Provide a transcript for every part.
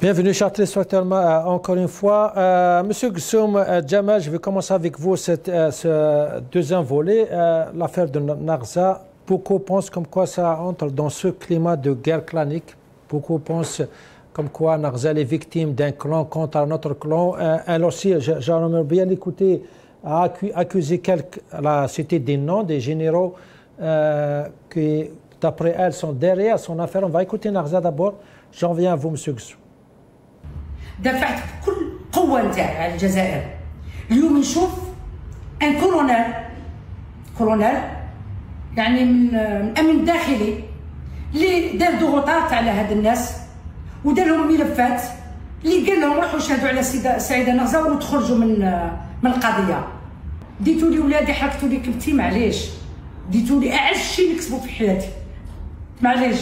Bienvenue, chers téléspectateurs, encore une fois. Monsieur Gsoum Djamal, je vais commencer avec vous ce deuxième volet. L'affaire de Narza, beaucoup pensent comme quoi ça entre dans ce climat de guerre clanique. Beaucoup pensent comme quoi Narza est victime d'un clan contre un autre clan. Elle aussi, j'aimerais bien écouter, a accusé la cité des noms des généraux qui, d'après elle, sont derrière son affaire. On va écouter Narza d'abord. J'en viens à vous, monsieur Gsoum. دفعت بكل قوة نتاعي على الجزائر. اليوم نشوف ان كولونيل يعني من امن داخلي اللي دار ضغوطات على هاد الناس ودار لهم ملفات اللي قال لهم روحوا شهدوا على السيدة نغزة وتخرجوا من القضية. ديتوا لي ولادي حركتوا لي كبتي معليش. ديتوا لي اعز شيء نكسبوا في حياتي. معليش.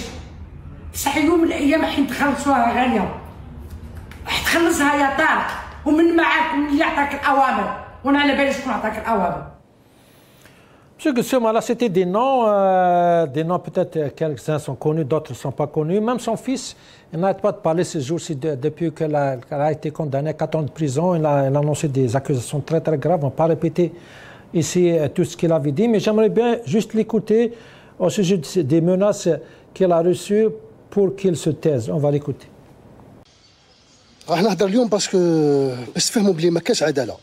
بصح يوم من الايام حين تخلصوها غالية. تخلصها يا طارق ومن معاك اللي يعطاك الاوامر وانا على بالي شكون عطاك الاوامر. Monsieur Gsoum, là c'était des noms peut-être quelques-uns sont connus, d'autres ne sont pas connus. Même son fils, il n'arrête pas de parler ces jours-ci depuis qu'elle a été condamnée à 4 ans de prison. Il a annoncé des accusations très très graves. On ne va pas répéter ici tout ce qu'il avait dit, mais j'aimerais bien juste l'écouter au sujet des menaces qu'il a reçues pour qu'il se taise. On va l'écouter. راح نهضر اليوم باسكو باش تفهموا بلي ما كاش عداله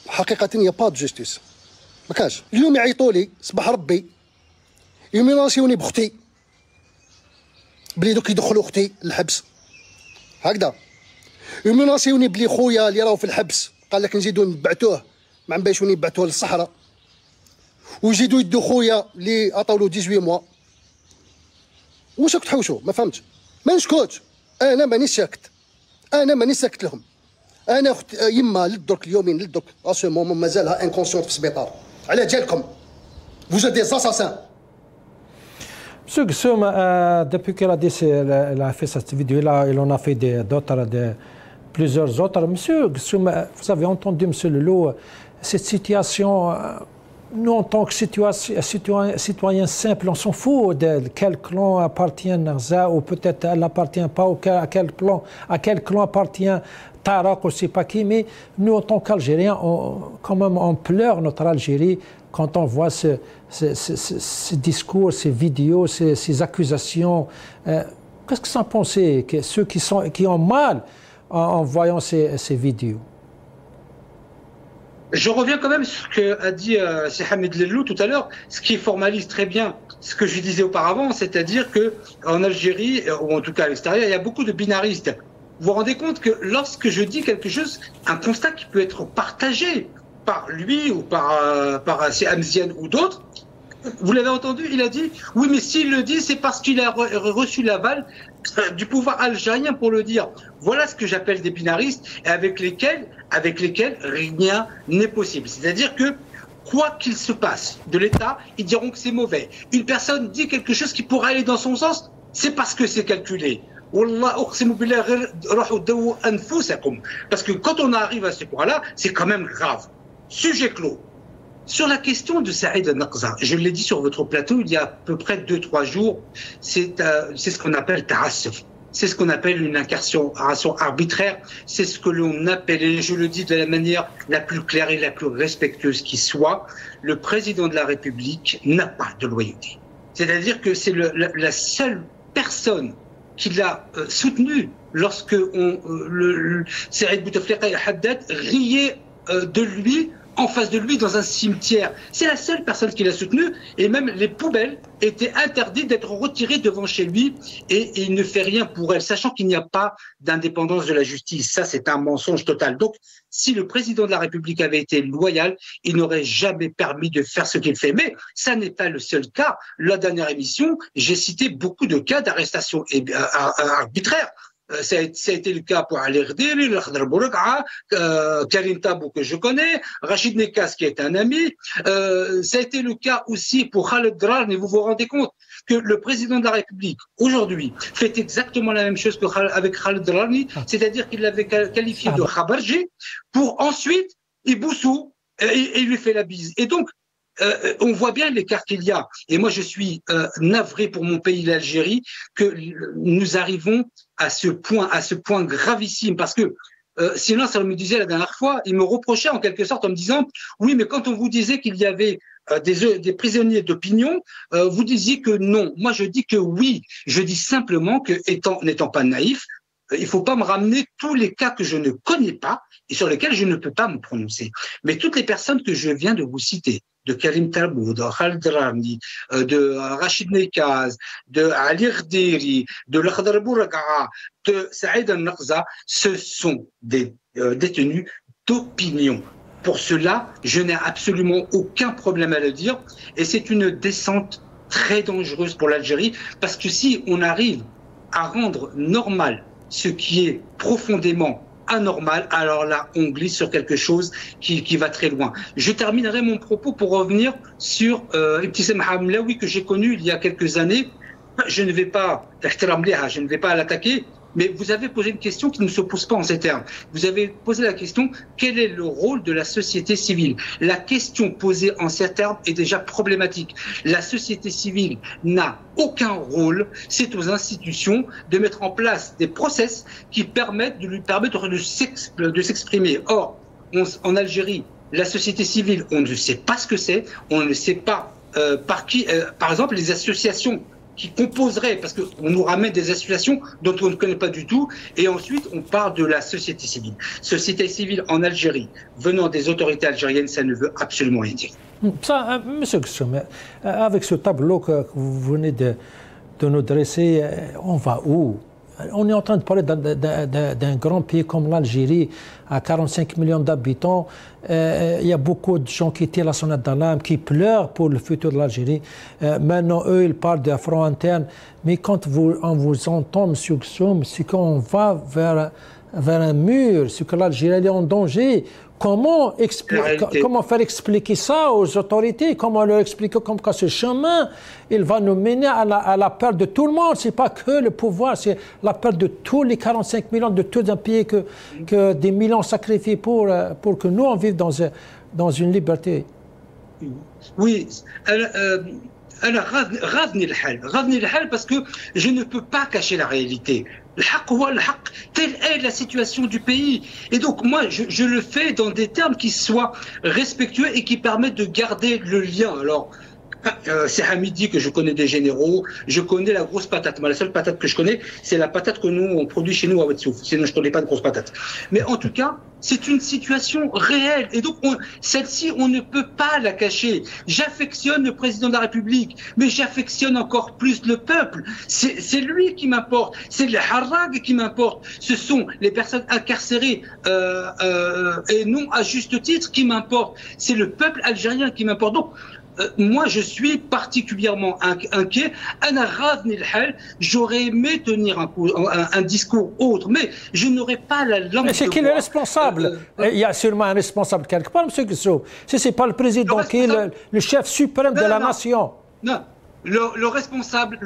حقيقه يا با دو جوستيس ما كاش. اليوم يعيطوا لي صباح ربي يميناسيوني بختي بلي دوك يدخلوا اختي للحبس هكذا. يميناسيوني بلي خويا اللي راهو في الحبس قال لك نزيدو نبعتوه ما نبايش نبعتوه للصحراء ويزيدوا يدوا خويا اللي عطاولو 18 موا. واش راك تحوشوا؟ ما فهمتش. ما نسكتش انا مانيش ساكت. انا ماني ساكت لهم. انا اخت يما للدرك اليومين للدرك اسو مومون مازالها انكونسيونت في السبيطار على جالكم vous êtes des assassins. Monsieur Gsoum, depuis qu'il a dit il a fait cette vidéo là, il en a fait plusieurs autres. Monsieur Gsoum, vous avez entendu monsieur Lelou, cette situation, nous en tant que citoyens simples, on s'en fout de quel clan appartient Narza ou peut-être elle n'appartient pas ou à quel clan appartient Tarak ou je ne sais pas qui, mais nous en tant qu'Algériens, quand même on pleure notre Algérie quand on voit ce discours, ces vidéos, ces accusations. Qu'est-ce que vous en pensez, ceux qui ont mal en voyant ces vidéos? Je reviens quand même sur ce qu'a dit Hamid Lelou tout à l'heure, ce qui formalise très bien ce que je disais auparavant, c'est-à-dire qu'en Algérie, ou en tout cas à l'extérieur, il y a beaucoup de binaristes. Vous vous rendez compte que lorsque je dis quelque chose, un constat qui peut être partagé par lui ou par Hamziane ou d'autres, vous l'avez entendu, il a dit « Oui, mais s'il le dit, c'est parce qu'il a reçu l'aval du pouvoir algérien pour le dire. » Voilà ce que j'appelle des binaristes et avec lesquels rien n'est possible. C'est-à-dire que, quoi qu'il se passe de l'État, ils diront que c'est mauvais. Une personne dit quelque chose qui pourrait aller dans son sens, c'est parce que c'est calculé. Parce que quand on arrive à ce point-là, c'est quand même grave. Sujet clos. Sur la question de Saïd Naqza, je l'ai dit sur votre plateau il y a à peu près 2-3 jours, c'est ce qu'on appelle ta'assuf. C'est ce qu'on appelle une incarcération arbitraire. C'est ce que l'on appelle, et je le dis de la manière la plus claire et la plus respectueuse qui soit, le président de la République n'a pas de loyauté. C'est-à-dire que c'est la seule personne qui l'a soutenu lorsque Saïd Bouteflika el-Haddad riait de lui en face de lui dans un cimetière. C'est la seule personne qui l'a soutenu et même les poubelles étaient interdites d'être retirées devant chez lui et il ne fait rien pour elle, sachant qu'il n'y a pas d'indépendance de la justice. Ça, c'est un mensonge total. Donc, si le président de la République avait été loyal, il n'aurait jamais permis de faire ce qu'il fait. Mais ça n'est pas le seul cas. La dernière émission, j'ai cité beaucoup de cas d'arrestation arbitraire. Ça a été le cas pour Ali Rdiri, Lakhdar Bouraqaa, Karim Tabou que je connais, Rachid Nekas qui est un ami. Ça a été le cas aussi pour Khaled Drarni. Vous vous rendez compte que le président de la République, aujourd'hui, fait exactement la même chose qu'avec Khaled Drarni, c'est-à-dire qu'il l'avait qualifié de Khabarji, pour ensuite, il boussou et il lui fait la bise. Et donc, on voit bien l'écart qu'il y a. Et moi, je suis navré pour mon pays, l'Algérie, que nous arrivons à ce point gravissime. Parce que sinon, ça me disait la dernière fois, il me reprochait en quelque sorte en me disant, oui, mais quand on vous disait qu'il y avait des prisonniers d'opinion, vous disiez que non. Moi, je dis que oui. Je dis simplement que, n'étant pas naïf, il ne faut pas me ramener tous les cas que je ne connais pas et sur lesquels je ne peux pas me prononcer. Mais toutes les personnes que je viens de vous citer, de Karim Talbou, de Khalid Rami, de Rachid Nekaz, de Ali Rdiri, de Lakhdar Bouraga'a, de Saïd Al-Naqza, ce sont des détenus d'opinion. Pour cela, je n'ai absolument aucun problème à le dire et c'est une descente très dangereuse pour l'Algérie parce que si on arrive à rendre normal ce qui est profondément anormal, alors là, on glisse sur quelque chose qui va très loin. Je terminerai mon propos pour revenir sur Ibtissam Hamlaoui que j'ai connu il y a quelques années. Je ne vais pas l'attaquer, mais vous avez posé une question qui ne se pose pas en ces termes. Vous avez posé la question, quel est le rôle de la société civile? La question posée en ces termes est déjà problématique. La société civile n'a aucun rôle, c'est aux institutions de mettre en place des process qui permettent de lui permettre de s'exprimer. Or, en Algérie, la société civile, on ne sait pas ce que c'est, on ne sait pas par qui, par exemple, les associations qui composeraient, parce qu'on nous ramène des associations dont on ne connaît pas du tout, et ensuite on parle de la société civile. Société civile en Algérie, venant des autorités algériennes, ça ne veut absolument rien dire. Ça, Monsieur Guessoum, avec ce tableau que vous venez de nous dresser, on va où? On est en train de parler d'un grand pays comme l'Algérie, à 45 millions d'habitants. Il y a beaucoup de gens qui tirent la sonnette d'alarme, qui pleurent pour le futur de l'Algérie. Maintenant, eux, ils parlent d'un front interne. Mais quand on vous entend, M. Guessoum, c'est qu'on va vers un mur, c'est que l'Algérie est en danger. Comment faire expliquer ça aux autorités? Comment leur expliquer comme que ce chemin, il va nous mener à la perte de tout le monde? Ce n'est pas que le pouvoir, c'est la perte de tous les 45 millions, de tout un pays que des millions sacrifiés pour que nous, on vive dans une liberté. Oui. Alors, ravni le hal parce que je ne peux pas cacher la réalité. Telle est la situation du pays. Et donc, moi, je le fais dans des termes qui soient respectueux et qui permettent de garder le lien. Alors, c'est Hamidi que je connais des généraux, je connais la grosse patate. Moi, la seule patate que je connais, c'est la patate que nous, on produit chez nous à Ouatsouf. Sinon, je ne connais pas de grosse patate. Mais en tout cas, c'est une situation réelle. Et donc, celle-ci, on ne peut pas la cacher. J'affectionne le président de la République, mais j'affectionne encore plus le peuple. C'est lui qui m'importe. C'est le Harrag qui m'importe. Ce sont les personnes incarcérées et non à juste titre qui m'importent. C'est le peuple algérien qui m'importe. Donc, moi, je suis particulièrement inquiet. J'aurais aimé tenir un discours autre, mais je n'aurais pas la langue. Mais c'est qui le responsable? Il y a sûrement un responsable quelque part, M. Guessoum. Si ce n'est pas le président qui est le chef suprême de la nation. Non. Le responsable,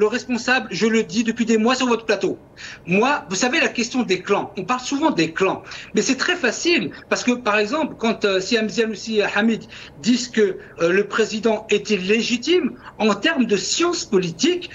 je le dis depuis des mois sur votre plateau. Moi, vous savez, la question des clans, on parle souvent des clans, mais c'est très facile, parce que, par exemple, quand Siam Zianoussi et Hamid disent que le président était légitime, en termes de science politique,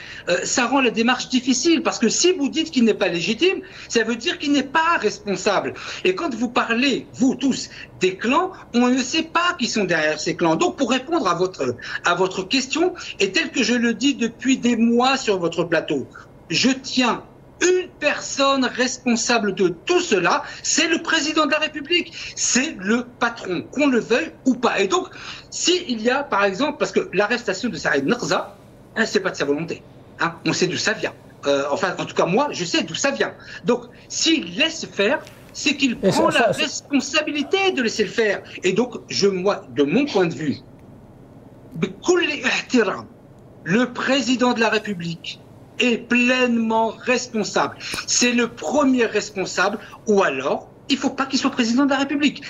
ça rend la démarche difficile, parce que si vous dites qu'il n'est pas légitime, ça veut dire qu'il n'est pas responsable. Et quand vous parlez, vous tous, des clans, on ne sait pas qui sont derrière ces clans. Donc, pour répondre à votre question, et tel que je le dis depuis des mois sur votre plateau, je tiens une personne responsable de tout cela, c'est le président de la République, c'est le patron, qu'on le veuille ou pas. Et donc, s'il y a, par exemple, parce que l'arrestation de Saïd Naqza, hein, c'est pas de sa volonté, hein, on sait d'où ça vient. Enfin, en tout cas, moi, je sais d'où ça vient. Donc, s'il laisse faire, c'est qu'il prend la responsabilité de laisser le faire. Et donc, moi, de mon point de vue, le président de la République est pleinement responsable. C'est le premier responsable, ou alors, il ne faut pas qu'il soit président de la République.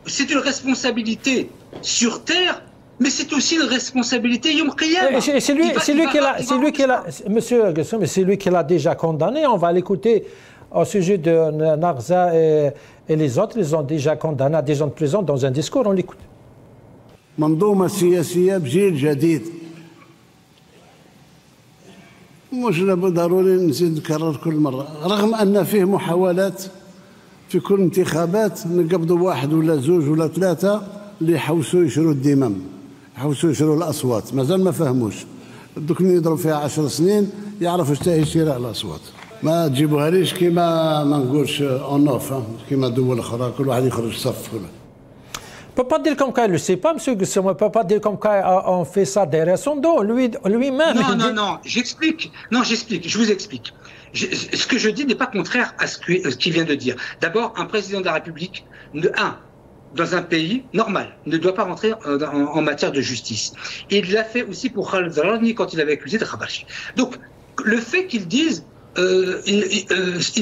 C'est une responsabilité sur terre, mais c'est aussi une responsabilité Yom Qiyamah. C'est lui qui l'a, Monsieur Guessoum, c'est lui qui l'a déjà condamné. On va l'écouter au sujet de Narza et les autres. Ils ont déjà condamné à 10 ans de prison dans un discours. On l'écoute. منظومة سياسية بجيل جديد. مش ضروري نزيد نكرر كل مرة، رغم أن فيه محاولات في كل انتخابات نقبضوا واحد ولا زوج ولا ثلاثة اللي يحوسوا يشروا الدمم، يحوسوا يشروا الأصوات، مازال ما فهموش. دوك اللي يضرب فيها 10 سنين يعرفوا شتا شراء الأصوات. ما تجيبوها ليش كيما ما نقولش اون اوف، كيما دول أخرى كل واحد يخرج صف كله. On ne peut pas dire comme quoi il ne le sait pas, M. Gussom. On ne peut pas dire comme quoi on fait ça derrière son dos. Lui-même. Non, j'explique. Non, j'explique. Je vous explique. Ce que je dis n'est pas contraire à ce qu'il vient de dire. D'abord, un président de la République, dans un pays normal, ne doit pas rentrer en matière de justice. Et il l'a fait aussi pour Khaled Zarani quand il avait accusé de Khabachi. Donc, le fait qu'il dise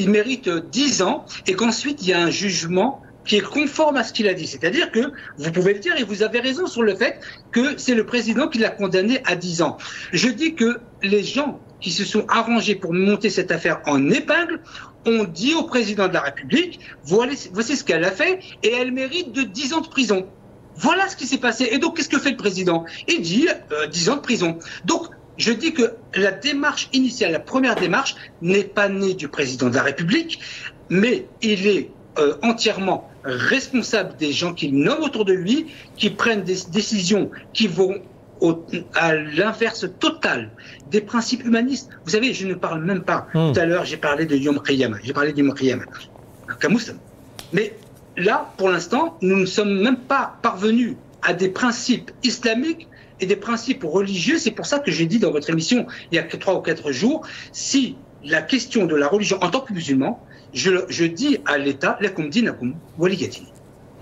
il mérite 10 ans et qu'ensuite il y a un jugement qui est conforme à ce qu'il a dit. C'est-à-dire que, vous pouvez le dire, et vous avez raison sur le fait que c'est le président qui l'a condamné à 10 ans. Je dis que les gens qui se sont arrangés pour monter cette affaire en épingle ont dit au président de la République, voici ce qu'elle a fait, et elle mérite de 10 ans de prison. Voilà ce qui s'est passé. Et donc, qu'est-ce que fait le président? Il dit 10 ans de prison. Donc, je dis que la démarche initiale, la première démarche, n'est pas née du président de la République, mais il est entièrement responsable des gens qu'il nomme autour de lui, qui prennent des décisions qui vont à l'inverse total des principes humanistes. Vous savez, je ne parle même pas. Tout à l'heure, j'ai parlé de Yom Qiyamah. J'ai parlé du Yom Qiyamah. Mais là, pour l'instant, nous ne sommes même pas parvenus à des principes islamiques et des principes religieux. C'est pour ça que j'ai dit dans votre émission, il y a 3 ou 4 jours, si la question de la religion en tant que musulman, je dis à l'État, lakum dinakum waliyadin.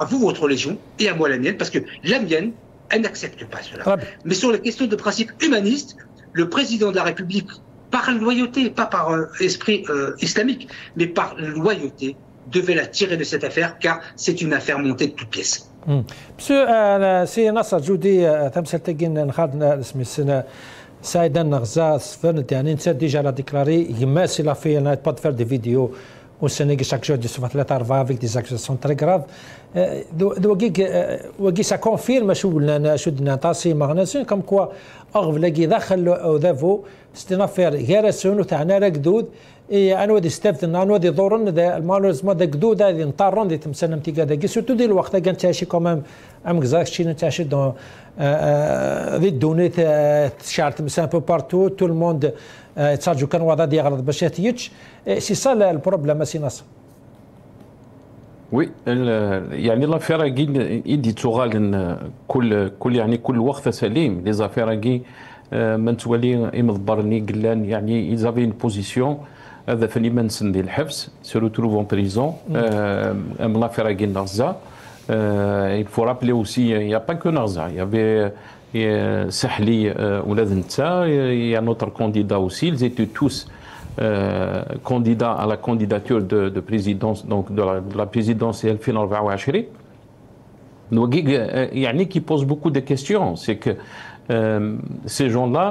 À vous votre religion et à moi la mienne, parce que la mienne, elle n'accepte pas cela. Mais sur les questions de principe humaniste, le président de la République, par loyauté, pas par esprit islamique, mais par loyauté, devait la tirer de cette affaire, car c'est une affaire montée de toutes pièces. Monsieur سي نصر جودي تمثل تجين نخاد اسمي السنة سايدا نغزا سفرنت يعني نسى ديجا لا ديكلاري يماس لا في انا با faire des vidéos au Sénégal chaque jour de 3-4 avec des accusations très graves وقي ça confirme شو قلنا شو دنا تاسي مغناسين كم كوا اغف لاقي دخل ذافو ستنا فير غير سونو تاعنا رقدود انا ودي استفدنا انا ودي دورن المالوز ما دقدود هذه نطرون دي تمسنا متيكا داكي سورتو دي الوقت كان تاشي كومام ام كزاك شي تاشي دون ذي دوني تشارت مثلا بو بارتو تو الموند تساجو كان وضع دي غلط باش يتيتش سي سا البروبليم سي ناصر وي يعني لافير يدي تغال كل يعني كل وقت سليم لي زافير كي من تولي يمضبرني قلان يعني ils avaient une position هذا في اليمن سن ديال الحبس se retrouve en prison l'affaire كي نغزا il faut rappeler aussi il n'y a pas que Narza il y avait Sahli ولاد نتا il y a notre candidat aussi ils étaient tous candidats à la candidature de présidence donc de la présidentielle 2024 donc يعني qui pose beaucoup de questions c'est que ces gens-là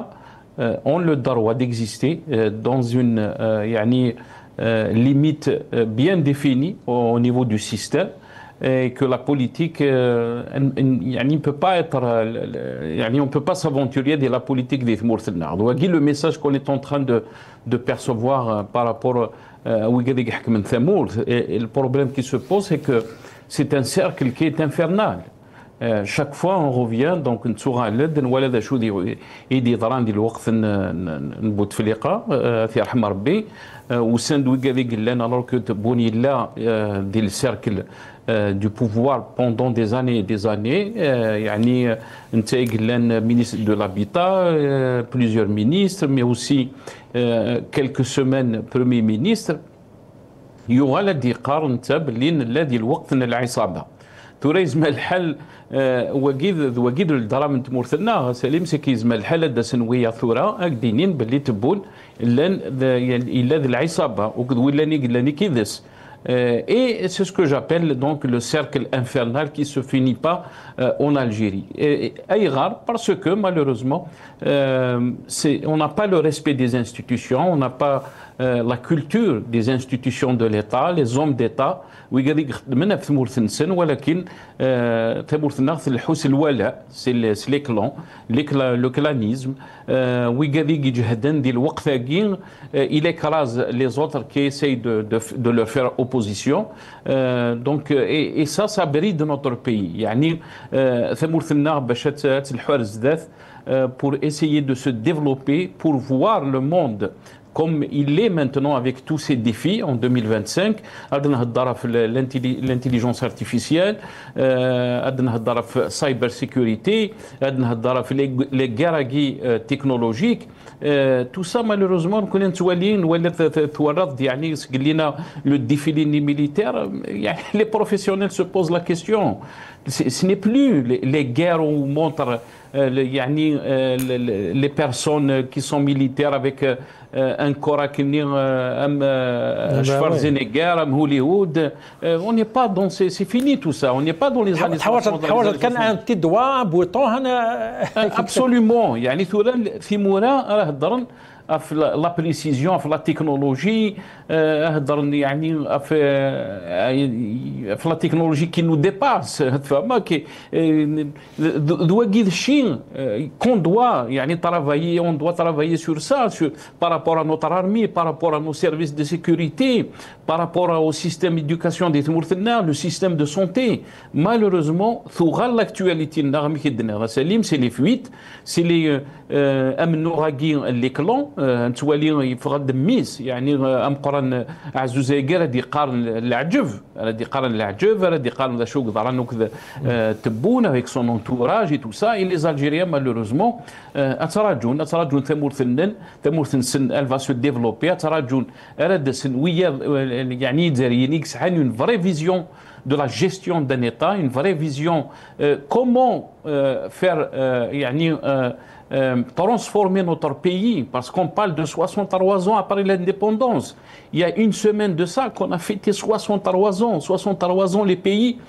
ont le droit d'exister dans une limite bien définie au niveau du système et que la politique ne peut pas être on peut pas s'aventurer de la politique des Mourthenard. Donc le message qu'on est en train de percevoir par rapport à le problème qui se pose c'est que c'est un cercle qui est infernal. Chaque fois on revient donc نتسوغا لد ولا شو يدي ضران ديال الوقت نبوت في اللقاء في رحم ربي وساندوي كذا قال لنا alors que بوني لا ديال السيركل du pouvoir pendant des années et des années يعني انت قال لنا ministre de l'habitat plusieurs ministres mais aussi quelques semaines premier ministre يوغا الذي قارن انت باللي الذي الوقت العصابه توريزم الحل وقيد الدرام تمورثنا سليم سكيزم الحل دا سنويه ثوره اكدينين باللي تبون لان الا العصابه ولا كيدس et c'est ce que j'appelle donc le cercle infernal qui se finit pas en Algérie. Et rare parce que malheureusement on n'a pas le respect des institutions, on n'a pas la culture des institutions de l'État, les hommes d'État ويقدر يخدمنا في ثمورثنسن ولكن ثمورثنا في الحوس الولاء سي لي كلون لو كلانيزم ويقدر يجهدن دي الوقت كين il écrase les autres qui essayent de leur faire opposition donc et ça bride notre pays يعني ثمورثنا باش تلحوا الزدات pour essayer de se développer pour voir le monde comme il est maintenant avec tous ces défis en 2025 عندنا نهضروا في l'intelligence artificielle عندنا نهضروا في cyber sécurité عندنا نهضروا في les guerres technologiques tout ça malheureusement كنا نتولين ولا تورط يعني قال لنا le défilé militaire يعني les professionnels se posent la question ce n'est plus les guerres où on montre يعني les personnes qui sont militaires avec un corps Schwarzenegger, Hollywood. On n'est pas dans c'est fini tout ça. On n'est pas dans les années 60. كان un petit doigt bouton absolument. يعني في مورا راه هضرن في لا بريسيزيون في لا تكنولوجي هضرن يعني في لا تكنولوجي كي نو ديباس فما كي دوا كي الشيء كون دوا يعني travailler on doit travailler sur ça par rapport à notre armée par rapport à nos services de sécurité par rapport au système d'éducation des تمورثنا le système de santé malheureusement ثوغال l'actualité نغمي كدنا سليم c'est les fuites c'est les امنوا راكي لي كلون نتوالي يفقد ميس يعني امقرن عزوزايقر هادي قارن العجف هادي قارن العجف هادي قارن ذا شوك ضرانو كذا تبون avec son entourage et tout ça et les Algériens malheureusement اتراجون ثمورثنسن elle va se développer اتراجون رادسن ويا يعني داريين يكسحان une vraie vision de la gestion d'un État une vraie vision comment faire يعني transformer notre pays, parce qu'on parle de 63 ans après l'indépendance. Il y a une semaine de ça qu'on a fêté 63 ans. 63 ans, les pays,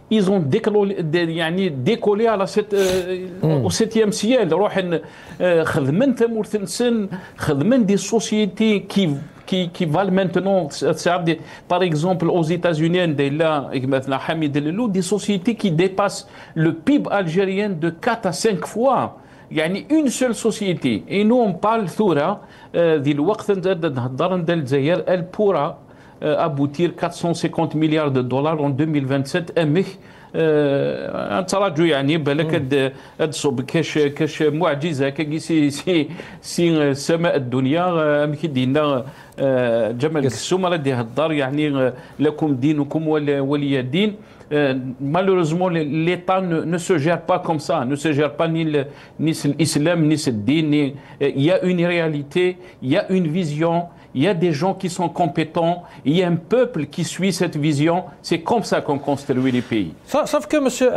ils ont décollé à au 7e ciel. Des sociétés qui valent maintenant, par exemple aux États-Unis, des sociétés qui dépassent le PIB algérien de 4 à 5 fois. يعني une seule société et nous on parle ثورة ذي الوقت نهضر ندير الجزائر elle pourra aboutir 450 milliards de dollars en 2027 امه تراجعوا يعني بالك تصب كاش معجزه كي سي سماء الدنيا مكدينا جمال السوم ردي هالدار يعني لكم دينكم ولي دين malheureusement l'État ne se gère pas comme ça, ne se gère pas ni l'islam ni le din. Il y a une réalité, il y a une vision, il y a des gens qui sont compétents, il y a un peuple qui suit cette vision. C'est comme ça qu'on construit les pays. Sauf que monsieur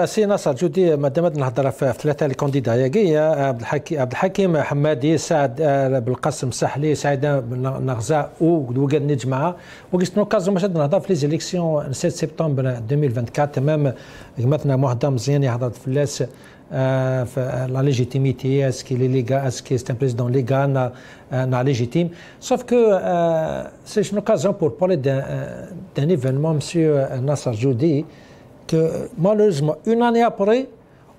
سي ناصر جودي ما دامت نهضر في ثلاثه الكانديدا ياكي عبد الحكيم حمادي سعد بالقاسم سحلي سعيد نغزاء وقاد نجمعه وقست نوكازو باش نهضر في لي زيليكسيون 7 سبتمبر 2024 تمام مثلا معظم مزيان هضرت في الناس la légitimité, est-ce qu'il est légal, est-ce que c'est un président légal, légitime. Sauf que c'est une occasion pour parler d'un événement, M. Nasser Djoudi, que malheureusement, une année après,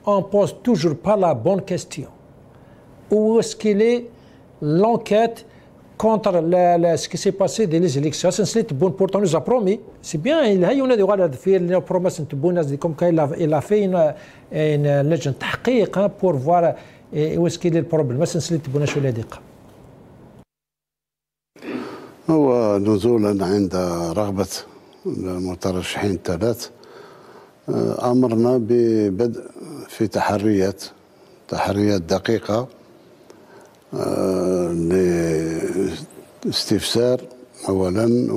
on ne pose toujours pas la bonne question. Où est-ce qu'il est l'enquête contre ce qui s'est passé dans les élections? C'est bon, pourtant, nous a promis. C'est bien, il y a une promesse comme il a fait une légende تحقيق pour voir où est-ce qu'il est le problème. مثلا سليت بونا شو لديقة هو نزولا عند رغبة المترشحين الثلاث أمرنا ببدء في تحريات دقيقة لاستفسار أولا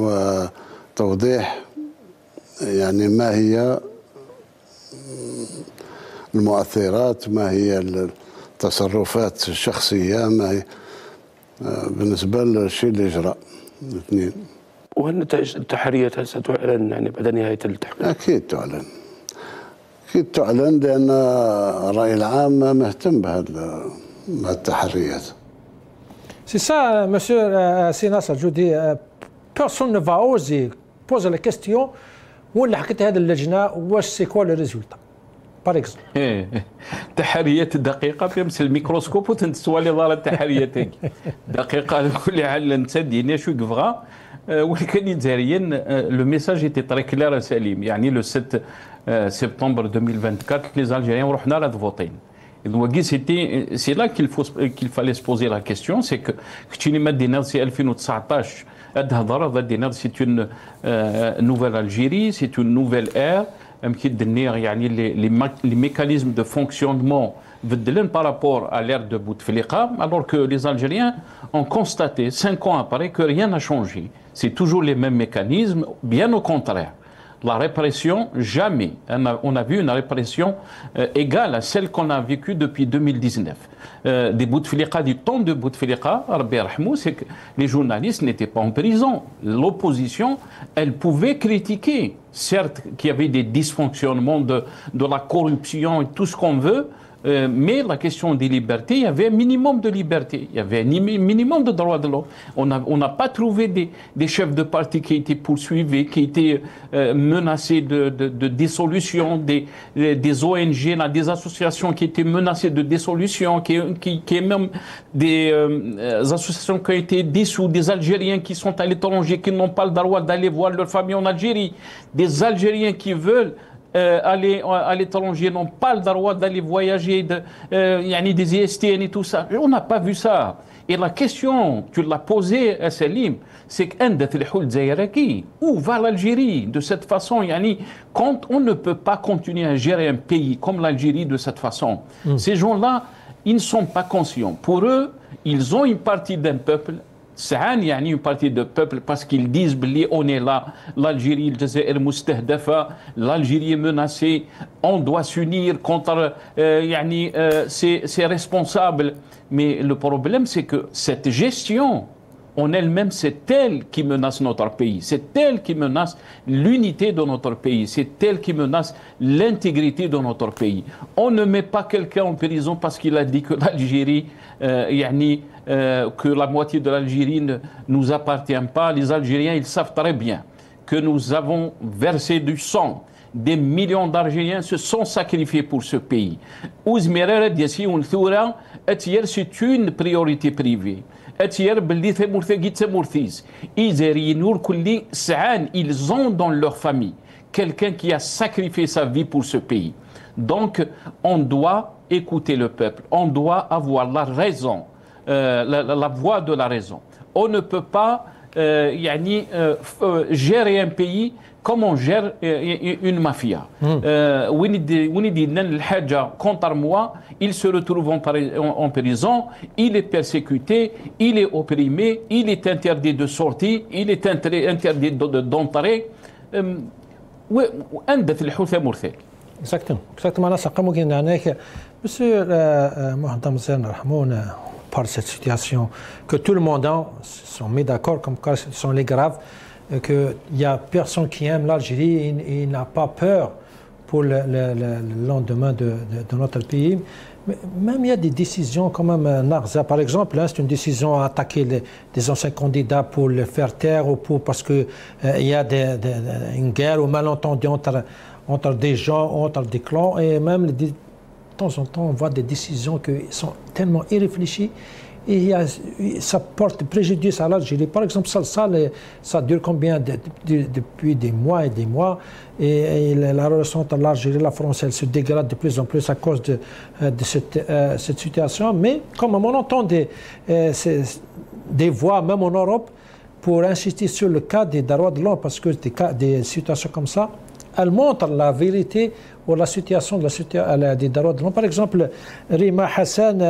وتوضيح يعني ما هي المؤثرات ما هي التصرفات الشخصية ما هي بالنسبة للشيء اللي جرى الاثنين. وهل نتائج التحريات ستعلن يعني بعد نهاية التحقيق؟ أكيد تعلن لأن الرأي العام مهتم بهذه التحريات. C'est ça, monsieur Sinas, je dis, personne ne va oser poser la question où حكيت هذه اللجنة واش سي كوا لو ريزولتا باغ اكزومبل. تحريات دقيقة في الميكروسكوب وتنسوا لي ضال التحريات دقيقة لكل حال نتسدينا شو كفغا ولكن جزائريا لو ميساج ايتي تري كلير سليم يعني لو 7 سبتمبر 2024 les Algériens ورحنا لا فوتين. C'est là qu'il fallait se poser la question, c'est que c'est 2019 c'est une nouvelle Algérie, c'est une nouvelle ère, les mécanismes de fonctionnement par rapport à l'ère de Bouteflika, alors que les Algériens ont constaté 5 ans après que rien n'a changé. C'est toujours les mêmes mécanismes, bien au contraire. La répression, jamais. On a vu une répression égale à celle qu'on a vécue depuis 2019. Des Bouteflika, du temps de Bouteflika, c'est que les journalistes n'étaient pas en prison. L'opposition, elle pouvait critiquer. Certes qu'il y avait des dysfonctionnements de la corruption et tout ce qu'on veut, mais la question des libertés, il y avait un minimum de liberté, il y avait un minimum de droits de l'homme. On n'a pas trouvé des chefs de parti qui étaient poursuivis, qui étaient menacés de dissolution, des ONG, des associations qui étaient menacées de dissolution, qui même des associations qui ont été dissoutes, des Algériens qui sont à l'étranger, qui n'ont pas le droit d'aller voir leur famille en Algérie, des Algériens qui veulent aller à l'étranger n'ont pas le droit d'aller voyager, des ISTN et tout ça. On n'a pas vu ça. Et la question, tu l'as posée à Salim, c'est où va l'Algérie de cette façon? Quand on ne peut pas continuer à gérer un pays comme l'Algérie de cette façon, ces gens-là, ils ne sont pas conscients. Pour eux, ils ont une partie d'un peuple. C'est une partie du peuple parce qu'ils disent on est là, l'Algérie, l'Algérie est menacée, on doit s'unir contre ces responsables. Mais le problème, c'est que cette gestion en elle-même, c'est elle qui menace notre pays, c'est elle qui menace l'unité de notre pays, c'est elle qui menace l'intégrité de notre pays. On ne met pas quelqu'un en prison parce qu'il a dit que l'Algérie, que la moitié de l'Algérie ne nous appartient pas. Les Algériens, ils savent très bien que nous avons versé du sang. Des millions d'Algériens se sont sacrifiés pour ce pays. C'est une priorité privée. Ils ont dans leur famille quelqu'un qui a sacrifié sa vie pour ce pays. Donc, on doit écouter le peuple. On doit avoir la raison. La voix de la raison. On ne peut pas gérer un pays comme on gère une mafia. Contre moi, il se retrouve en prison, il est persécuté, il est opprimé, il est interdit de sortir, il est interdit d'entrer. Exactement. Monsieur Mohamed Mzen Rahmoun, par cette situation que tout le monde sont mis d'accord comme quoi ce sont les graves, qu'il n'y a personne qui aime l'Algérie, il n'a pas peur pour le lendemain de notre pays. Mais même il y a des décisions quand même, Narza par exemple, c'est une décision à attaquer des anciens candidats pour les faire taire ou parce qu'il y a une guerre ou malentendu entre des gens, entre des clans, et même de temps en temps on voit des décisions qui sont tellement irréfléchies et ça porte préjudice à l'Algérie. Par exemple, ça dure combien depuis des mois et des mois, et la relation entre l'Algérie et la France, elle se dégrade de plus en plus à cause de cette situation. Mais comme on entend des voix, même en Europe, pour insister sur le cas des droits de l'homme, parce que des situations comme ça, elle montre la vérité ou la situation des droits de l'homme. Par exemple, Rima Hassan,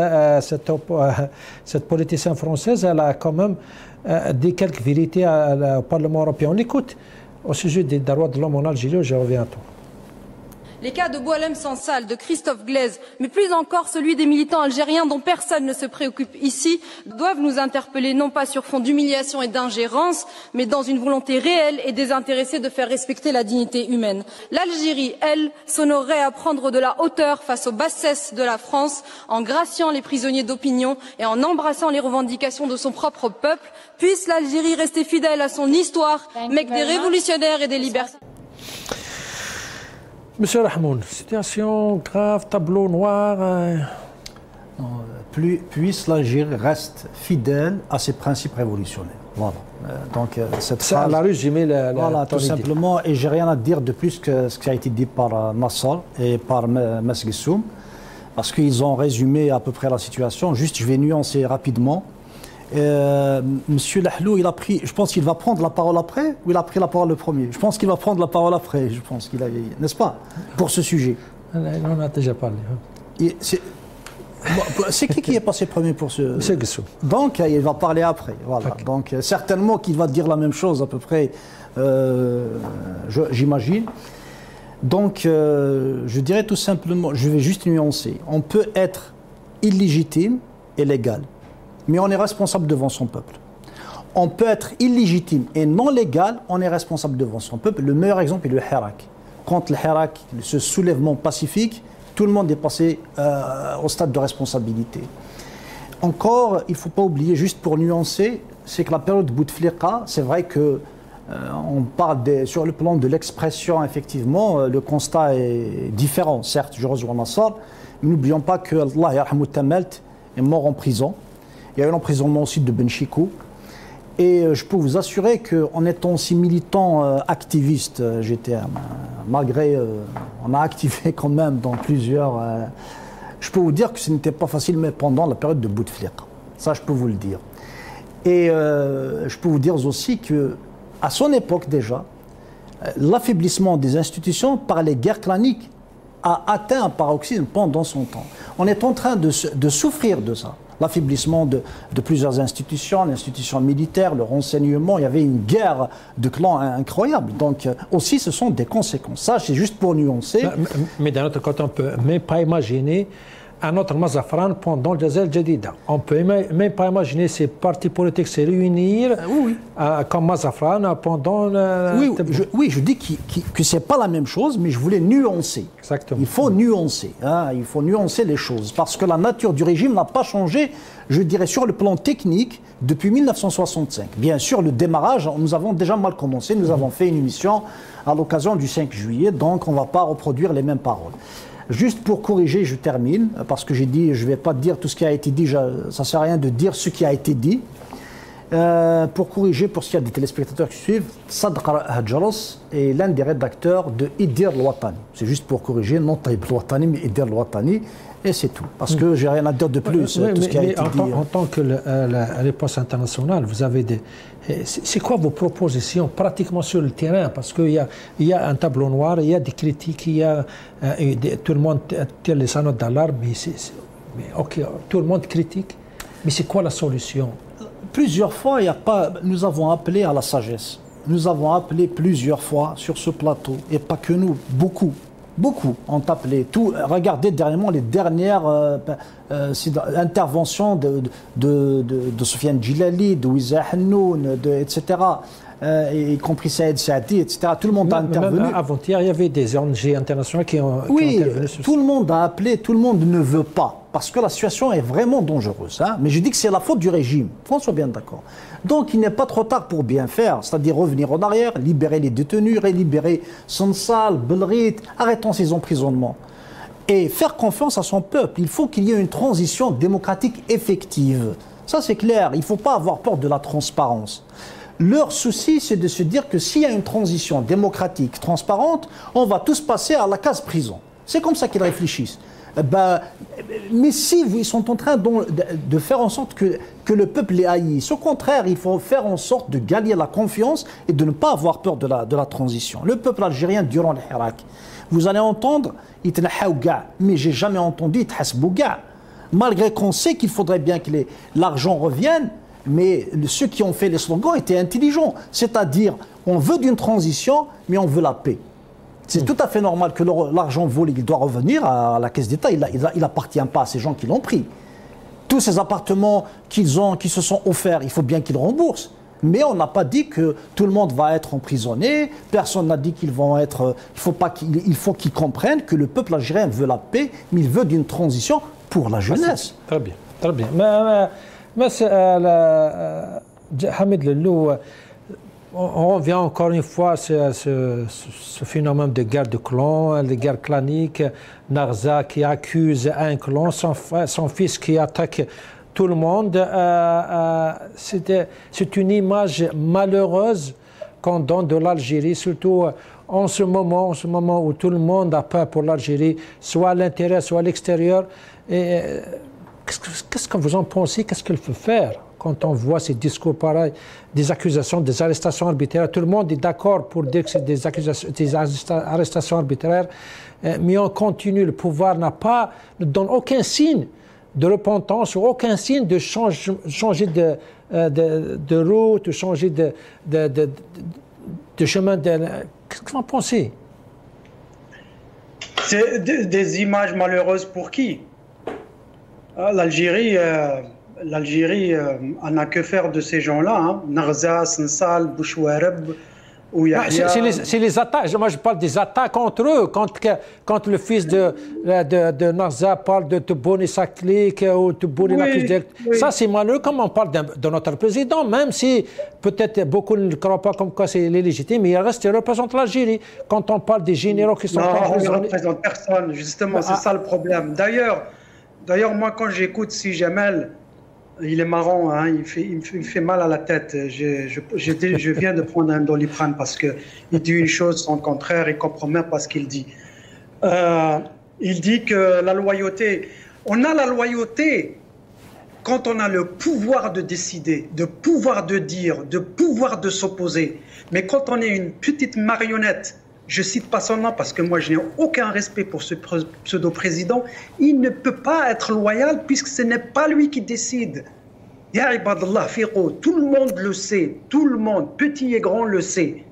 cette politicienne française, elle a quand même dit quelques vérités au Parlement européen. On l'écoute au sujet des droits de l'homme en Algérie. Je reviens à toi. Les cas de Boualem Sansal, de Christophe Glaise, mais plus encore celui des militants algériens dont personne ne se préoccupe ici, doivent nous interpeller non pas sur fond d'humiliation et d'ingérence, mais dans une volonté réelle et désintéressée de faire respecter la dignité humaine. L'Algérie, elle, s'honorerait à prendre de la hauteur face aux bassesses de la France, en graciant les prisonniers d'opinion et en embrassant les revendications de son propre peuple. Puisse l'Algérie rester fidèle à son histoire, mec des révolutionnaires et des libertaires. Monsieur Rahmoun, situation grave, tableau noir. Puisse l'Algérie reste fidèle à ses principes révolutionnaires. Voilà. Donc cette ça, phrase, la résumé voilà, tout simplement. Et j'ai rien à dire de plus que ce qui a été dit par Nassar et par Mesgissoum, parce qu'ils ont résumé à peu près la situation. Juste, je vais nuancer rapidement. Monsieur Lahlou, il a pris, je pense qu'il va prendre la parole après, ou il a pris la parole le premier? Je pense qu'il va prendre la parole après, je pense qu'il a, n'est-ce pas, pour ce sujet. On a déjà parlé. C'est qui est passé premier pour ce... Monsieur Guissou. Donc, il va parler après, voilà. Okay. Donc, certainement qu'il va dire la même chose à peu près, j'imagine. Donc, je dirais tout simplement, je vais juste nuancer, on peut être illégitime et légal, mais on est responsable devant son peuple. On peut être illégitime et non légal, on est responsable devant son peuple. Le meilleur exemple est le Hirak. Contre le Hirak, ce soulèvement pacifique, tout le monde est passé au stade de responsabilité. Encore, il ne faut pas oublier, juste pour nuancer, c'est que la période de Bouteflika, c'est vrai que on parle sur le plan de l'expression, effectivement, le constat est différent. Certes, je rejoins Nassar, mais n'oublions pas que Allah yarhamou Tamelt est mort en prison. Il y a eu l'emprisonnement aussi de Benchikou. Et je peux vous assurer qu'en étant aussi militant activiste, malgré, on a activé quand même dans plusieurs... je peux vous dire que ce n'était pas facile, mais pendant la période de Bouteflika. Ça, je peux vous le dire. Et je peux vous dire aussi qu'à son époque déjà, l'affaiblissement des institutions par les guerres claniques a atteint un paroxysme pendant son temps. On est en train de souffrir de ça. L'affaiblissement de plusieurs institutions, l'institution militaire, le renseignement, il y avait une guerre de clans incroyable. Donc aussi, ce sont des conséquences. Ça, c'est juste pour nuancer. Mais d'un autre côté, on ne peut même pas imaginer un autre Mazafran pendant le Jazal Jadida. On ne peut même pas imaginer ces partis politiques se réunir comme Mazafran pendant... Oui, je dis que ce n'est pas la même chose, mais je voulais nuancer. Exactement. Il faut nuancer. Il faut nuancer les choses. Parce que la nature du régime n'a pas changé, je dirais, sur le plan technique, depuis 1965. Bien sûr, le démarrage, nous avons déjà mal commencé. Nous avons fait une émission à l'occasion du 5 juillet, donc on ne va pas reproduire les mêmes paroles. Juste pour corriger, je termine, parce que j'ai dit, je ne vais pas dire tout ce qui a été dit, ça ne sert à rien de dire ce qui a été dit. Pour corriger, pour ce qu'il y a des téléspectateurs qui suivent, Sadr Hadjaros est l'un des rédacteurs de Idir Lwatani. C'est juste pour corriger, non Taïb Lwatani, mais Idir Lwatani, et c'est tout. Parce que j'ai rien à dire de plus, tout ce qui a été dit. En tant que la réponse internationale, vous avez des... C'est quoi vos propositions pratiquement sur le terrain? Parce qu'il y a un tableau noir, il y a des critiques, il y a tout le monde tire les sonnettes d'alarme, mais ok, tout le monde critique, mais c'est quoi la solution? Plusieurs fois, nous avons appelé à la sagesse. Nous avons appelé plusieurs fois sur ce plateau, et pas que nous, beaucoup ont appelé. Regardez dernièrement les dernières interventions de Soufiane Djilali, de Ouiza Hannoun, etc. Y compris Saïd Saadi, etc. Tout le monde a intervenu. Avant-hier, il y avait des ONG internationales qui ont intervenu. Tout le monde a appelé, tout le monde ne veut pas. Parce que la situation est vraiment dangereuse. Mais je dis que c'est la faute du régime. On soit bien d'accord. Donc il n'est pas trop tard pour bien faire. C'est-à-dire revenir en arrière, libérer les détenus, libérer Sansal, Belrit, arrêtons ces emprisonnements. Et faire confiance à son peuple. Il faut qu'il y ait une transition démocratique effective. Ça c'est clair. Il ne faut pas avoir peur de la transparence. Leur souci, c'est de se dire que s'il y a une transition démocratique, transparente, on va tous passer à la case prison. C'est comme ça qu'ils réfléchissent. Mais si ils sont en train de faire en sorte que le peuple les haïsse, au contraire, il faut faire en sorte de gagner la confiance et de ne pas avoir peur de la transition. Le peuple algérien, durant le Hirak, vous allez entendre, mais j'ai jamais entendu, malgré qu'on sait qu'il faudrait bien que l'argent revienne. Mais ceux qui ont fait les slogans étaient intelligents. C'est-à-dire, on veut d'une transition, mais on veut la paix. C'est tout à fait normal que l'argent volé, il doit revenir à la caisse d'État. Il appartient pas à ces gens qui l'ont pris. Tous ces appartements qui se sont offerts, il faut bien qu'ils remboursent. Mais on n'a pas dit que tout le monde va être emprisonné. Personne n'a dit qu'ils vont être... Il faut qu'ils comprennent que le peuple algérien veut la paix, mais il veut d'une transition pour la jeunesse. Très bien, très bien. Mais Hamid Lelou, on revient encore une fois à ce phénomène de guerre de clans, de guerre clanique. Narza qui accuse un clan, son fils qui attaque tout le monde. C'est une image malheureuse qu'on donne de l'Algérie, surtout en ce moment où tout le monde a peur pour l'Algérie, soit à l'intérieur, soit à l'extérieur. Qu'est-ce que vous en pensez? Qu'est-ce qu'il faut faire quand on voit ces discours pareils, des accusations, des arrestations arbitraires? Tout le monde est d'accord pour dire que c'est des arrestations arbitraires, mais on continue. Le pouvoir ne donne aucun signe de repentance ou aucun signe de changer de route, de changer de chemin. Qu'est-ce que vous en pensez? C'est des images malheureuses pour qui? L'Algérie n'a que faire de ces gens-là. Hein. Narza, Sensal, Bouchouareb, ou Yahya. C'est les attaques. Moi, je parle des attaques entre eux. Quand le fils de Narza parle de Tebboune et sa clique, ou Tebboune et l'accuse direct. Ça, c'est malheureux comme on parle de notre président, même si peut-être beaucoup ne le croient pas comme quoi c'est légitime, mais il reste, il représente l'Algérie. Quand on parle des généraux qui sont... Non, il ne représente personne, justement, c'est ça le problème. D'ailleurs, moi, quand j'écoute Si Jamel, il est marrant, hein, il me fait mal à la tête. Je viens de prendre un Doliprane parce qu'il dit une chose, son contraire, il ne comprend même pas ce qu'il dit. Il dit que la loyauté, on a la loyauté quand on a le pouvoir de décider, de pouvoir de dire, de pouvoir de s'opposer. Mais quand on est une petite marionnette, je ne cite pas son nom parce que moi je n'ai aucun respect pour ce pseudo-président, il ne peut pas être loyal puisque ce n'est pas lui qui décide. Ya ibadallah fiqo, tout le monde le sait, tout le monde, petit et grand le sait.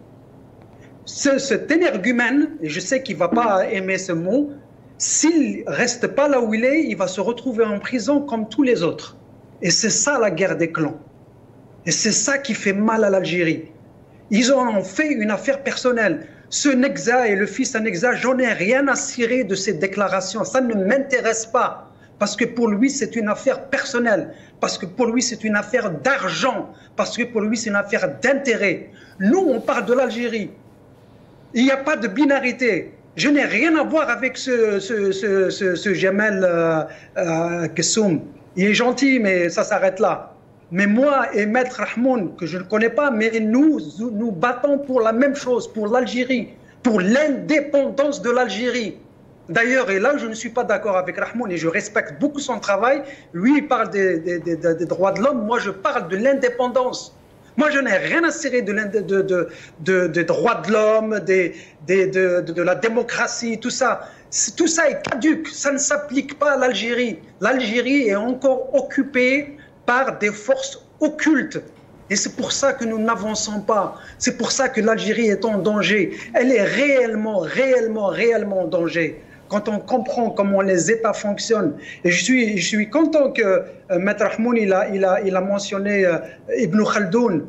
Cet énergumène, et je sais qu'il ne va pas aimer ce mot, s'il ne reste pas là où il est, il va se retrouver en prison comme tous les autres. Et c'est ça la guerre des clans. Et c'est ça qui fait mal à l'Algérie. Ils en ont fait une affaire personnelle. Ce Nexa et le fils à Nexa, j'en ai rien à cirer de ces déclarations. Ça ne m'intéresse pas. Parce que pour lui, c'est une affaire personnelle. Parce que pour lui, c'est une affaire d'argent. Parce que pour lui, c'est une affaire d'intérêt. Nous, on parle de l'Algérie. Il n'y a pas de binarité. Je n'ai rien à voir avec ce Jamel Kessoum. Il est gentil, mais ça s'arrête là. Mais moi et Maître Rahmoun, que je ne connais pas, mais nous battons pour la même chose, pour l'Algérie, pour l'indépendance de l'Algérie. D'ailleurs, et là, je ne suis pas d'accord avec Rahmoun et je respecte beaucoup son travail. Lui, il parle des droits de l'homme, moi, je parle de l'indépendance. Moi, je n'ai rien à cirer des droits de l'homme, de la démocratie, tout ça. Tout ça est caduc, ça ne s'applique pas à l'Algérie. L'Algérie est encore occupée par des forces occultes. Et c'est pour ça que nous n'avançons pas. C'est pour ça que l'Algérie est en danger. Elle est réellement en danger. Quand on comprend comment les États fonctionnent. Et je suis content que Maître Rahmoun il a mentionné Ibn Khaldoun.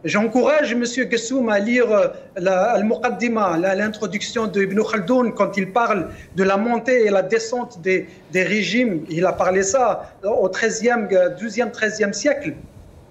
J'encourage M. Kessoum à lire Al-Muqaddima, l'introduction d'Ibn Khaldoun, quand il parle de la montée et la descente des régimes. Il a parlé ça au 12e, 13e siècle.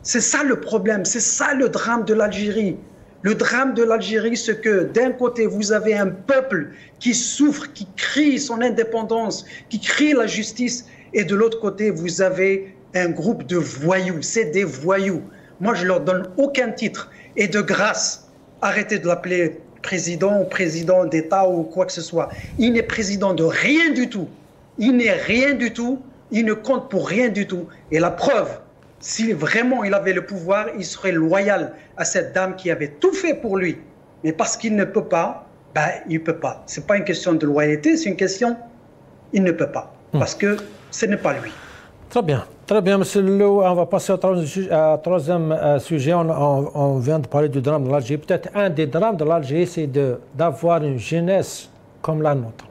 C'est ça le problème, c'est ça le drame de l'Algérie. Le drame de l'Algérie, c'est que d'un côté, vous avez un peuple qui souffre, qui crie son indépendance, qui crie la justice, et de l'autre côté, vous avez un groupe de voyous. C'est des voyous. Moi, je ne leur donne aucun titre. Et de grâce, arrêtez de l'appeler président ou président d'État ou quoi que ce soit. Il n'est président de rien du tout. Il n'est rien du tout. Il ne compte pour rien du tout. Et la preuve, si vraiment il avait le pouvoir, il serait loyal à cette dame qui avait tout fait pour lui. Mais parce qu'il ne peut pas, il ne peut pas. Ce n'est pas une question de loyauté, c'est une question, il ne peut pas. Parce que ce n'est pas lui. Très bien, monsieur Lelou. On va passer au troisième sujet. On vient de parler du drame de l'Algérie. Peut-être un des drames de l'Algérie, c'est d'avoir une jeunesse comme la nôtre.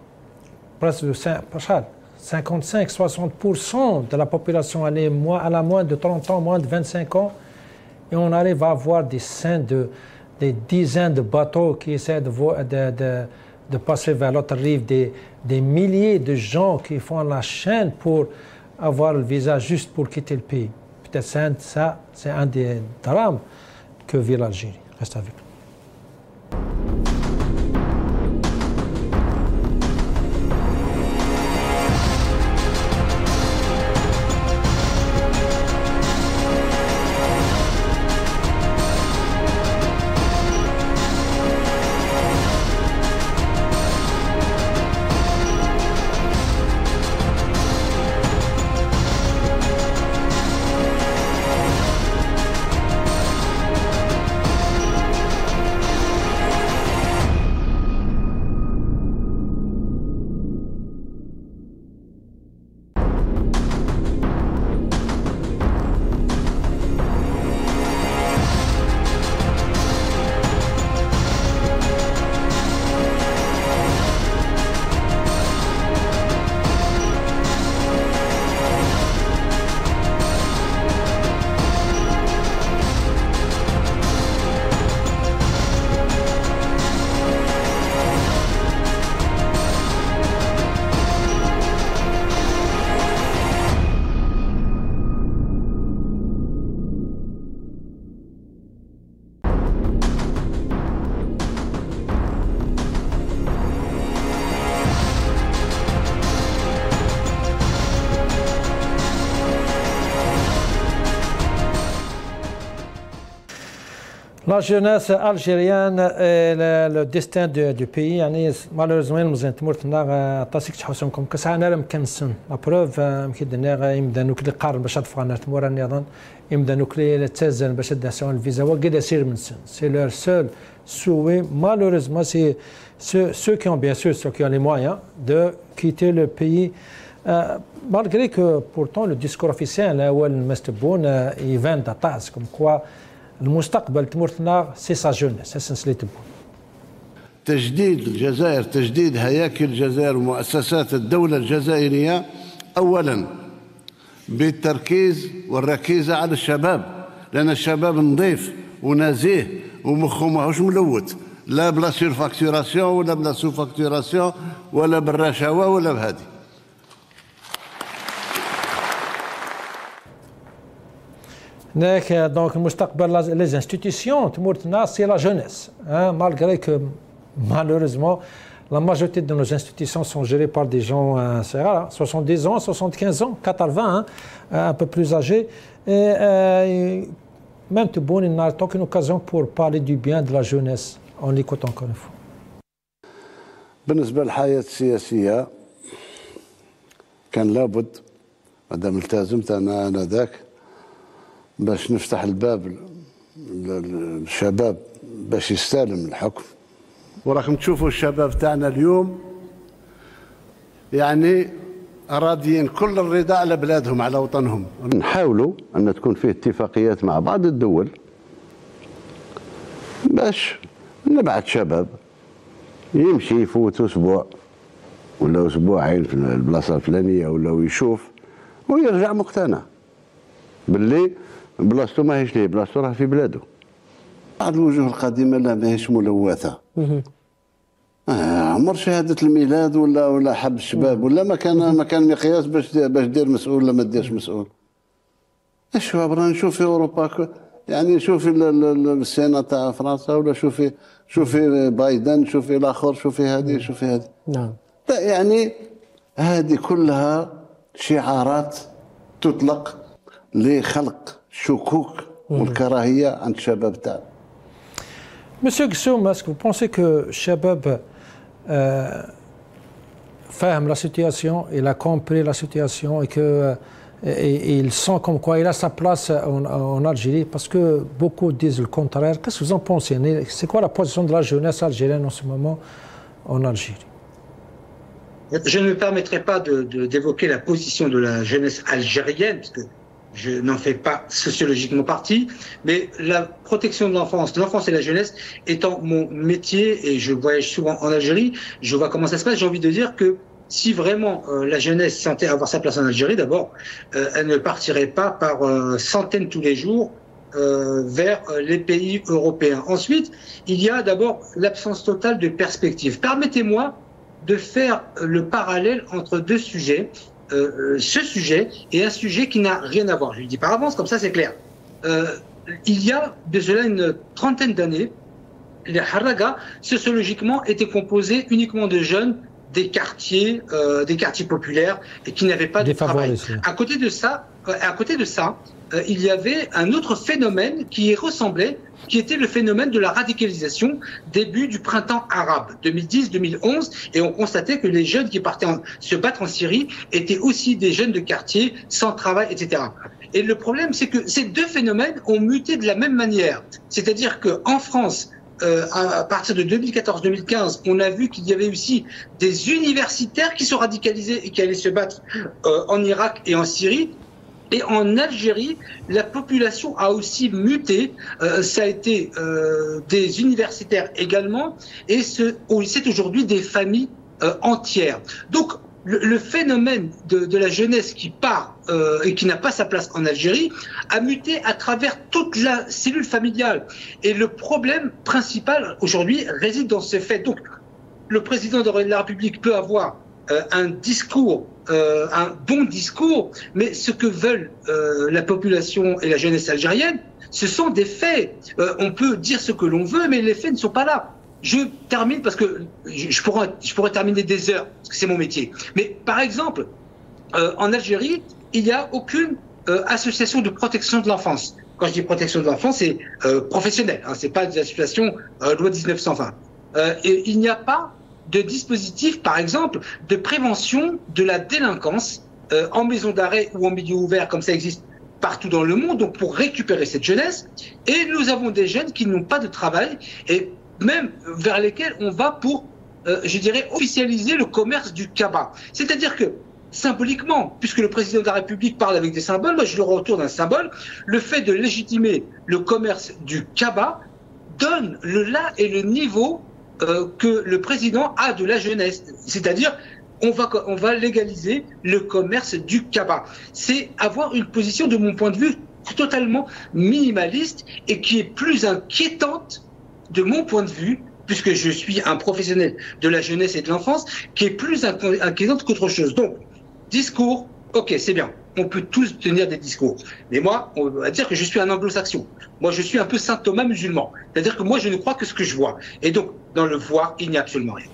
Presque 55-60% de la population elle est à la moins de 30 ans, moins de 25 ans. Et on arrive à avoir des dizaines de bateaux qui essaient de passer vers l'autre rive, des milliers de gens qui font la chaîne pour avoir le visa juste pour quitter le pays. Peut-être ça, c'est un des drames que vit l'Algérie. Reste avec nous. La jeunesse algérienne et le destin du pays يعني malheureusement مزنتمر تنا طاسيك تحوسهم كاس انا مكنسن لا بروف مكيدنا يمدا نوكلي قارن باش تفقنا تمور نظام يمدا نوكلي تزن باش داسون الفيزا وقد يصير من سن سي leur seul souhait malheureusement c'est ceux qui ont bien sûr ceux qui ont les moyens de quitter le pays malgré que pourtant le discours officiel الاول المستبون يفان داتاس comme quoi المستقبل تمورتنا سي سا جونيس سي سنسلي تبون. تجديد الجزائر، تجديد هياكل الجزائر ومؤسسات الدولة الجزائرية أولا بالتركيز والركيزة على الشباب، لأن الشباب نظيف ونزيه ومخه ماهوش ملوث لا بلا سير فاكتوراسيون ولا بلا سو فاكتوراسيون ولا بالرشاوى ولا بهذه. Donc, les institutions, c'est la jeunesse. Hein, malgré que, malheureusement, la majorité de nos institutions sont gérées par des gens, 70 ans, 75 ans, 80, hein, un peu plus âgés. Et même tout bon, il n'a aucune occasion pour parler du bien de la jeunesse. On l'écoute encore une fois. بالنسبة للحياة السياسية كان لابد مادام التزمت أنا ذاك باش نفتح الباب للشباب باش يستلم الحكم. وراكم تشوفوا الشباب تاعنا اليوم يعني راضيين كل الرضا على بلادهم على وطنهم. نحاولوا ان تكون فيه اتفاقيات مع بعض الدول باش نبعث شباب يمشي يفوت اسبوع ولا اسبوعين في البلاصه الفلانيه ولا يشوف ويرجع مقتنع باللي بلاصتو ماهيش ليه، بلاصتو راه في بلادو. بعض الوجوه القديمه لا ماهيش ملوثه. عمر شهاده الميلاد ولا حب الشباب ولا ما كان مقياس باش دير مسؤول ولا ما ديرش مسؤول. الشباب راه نشوف في اوروبا يعني شوفي السينات تاع فرنسا ولا شوفي بايدن، شوفي الاخر، شوفي هذه، شوفي هذه. نعم. يعني هذه كلها شعارات تطلق لخلق شكوك والكراهيه عند الشباب تاعنا. Monsieur Guessoum, est-ce que vous pensez que Shabab ferme la situation, il a compris la situation et qu'il sent comme quoi il a sa place en Algérie? Parce que beaucoup disent le contraire. Qu'est-ce que vous en pensez? C'est quoi la position de la jeunesse algérienne en ce moment en Algérie? je ne me permettrai pas d'évoquer la position de la jeunesse algérienne, parce que je n'en fais pas sociologiquement partie, mais la protection de l'enfance et la jeunesse étant mon métier, et je voyage souvent en Algérie, je vois comment ça se passe, j'ai envie de dire que si vraiment la jeunesse sentait avoir sa place en Algérie, d'abord, elle ne partirait pas par centaines tous les jours vers les pays européens. Ensuite, il y a d'abord l'absence totale de perspective. Permettez-moi de faire le parallèle entre deux sujets, ce sujet et un sujet qui n'a rien à voir. Je le dis par avance, comme ça c'est clair. Il y a de cela une trentaine d'années, les Harraga, sociologiquement, étaient composés uniquement de jeunes des quartiers populaires et qui n'avaient pas de travail. À côté de ça, il y avait un autre phénomène qui y ressemblait, qui était le phénomène de la radicalisation début du printemps arabe, 2010-2011, et on constatait que les jeunes qui partaient se battre en Syrie étaient aussi des jeunes de quartier, sans travail, etc. Et le problème, c'est que ces deux phénomènes ont muté de la même manière. C'est-à-dire qu'en France, à partir de 2014-2015, on a vu qu'il y avait aussi des universitaires qui sont radicalisés et qui allaient se battre en Irak et en Syrie. Et en Algérie, la population a aussi muté. Ça a été des universitaires également, et c'est aujourd'hui des familles entières. Donc, le phénomène de la jeunesse qui part et qui n'a pas sa place en Algérie a muté à travers toute la cellule familiale. Et le problème principal aujourd'hui réside dans ce fait. Donc, le président de la République peut avoir un discours, un bon discours, mais ce que veulent la population et la jeunesse algérienne, ce sont des faits. On peut dire ce que l'on veut, mais les faits ne sont pas là. Je termine parce que je pourrais terminer des heures, parce que c'est mon métier. Mais par exemple, en Algérie, il n'y a aucune association de protection de l'enfance. Quand je dis protection de l'enfance, c'est professionnel, hein, c'est pas des associations loi 1920. Et il n'y a pas de dispositifs, par exemple, de prévention de la délinquance en maison d'arrêt ou en milieu ouvert, comme ça existe partout dans le monde, donc pour récupérer cette jeunesse. Et nous avons des jeunes qui n'ont pas de travail, et même vers lesquels on va pour, je dirais, officialiser le commerce du cabas. C'est-à-dire que, symboliquement, puisque le président de la République parle avec des symboles, moi je le retourne un symbole, le fait de légitimer le commerce du cabas donne le là et le niveau que le président a de la jeunesse. C'est-à-dire, on va légaliser le commerce du cabas. C'est avoir une position, de mon point de vue, totalement minimaliste et qui est plus inquiétante, de mon point de vue, puisque je suis un professionnel de la jeunesse et de l'enfance, qui est plus inquiétante qu'autre chose. Donc, discours, ok, c'est bien. On peut tous tenir des discours. Mais moi, on va dire que je suis un anglo-saxon. Moi, je suis un peu Saint Thomas musulman. C'est-à-dire que moi, je ne crois que ce que je vois. Et donc, dans le voir, il n'y a absolument rien.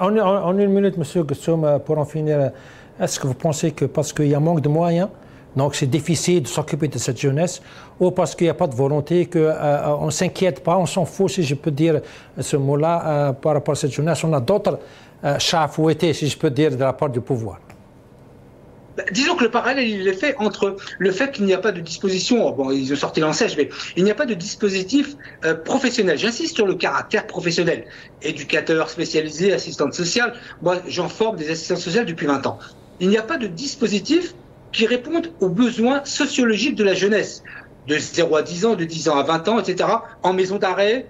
En une minute, M. Gussoum, pour en finir, est-ce que vous pensez que parce qu'il y a un manque de moyens, donc c'est difficile de s'occuper de cette jeunesse, ou parce qu'il n'y a pas de volonté, qu'on ne s'inquiète pas, on s'en fout, si je peux dire ce mot-là, par rapport à cette jeunesse, on a d'autres chats à fouetter, si je peux dire, de la part du pouvoir? Disons que le parallèle, il est fait entre le fait qu'il n'y a pas de disposition, bon, ils ont sorti l'enseigne, mais il n'y a pas de dispositif professionnel. J'insiste sur le caractère professionnel. Éducateur spécialisé, assistante sociale, moi j'en forme des assistantes sociales depuis 20 ans. Il n'y a pas de dispositif qui répondent aux besoins sociologiques de la jeunesse, de 0 à 10 ans, de 10 ans à 20 ans, etc., en maison d'arrêt,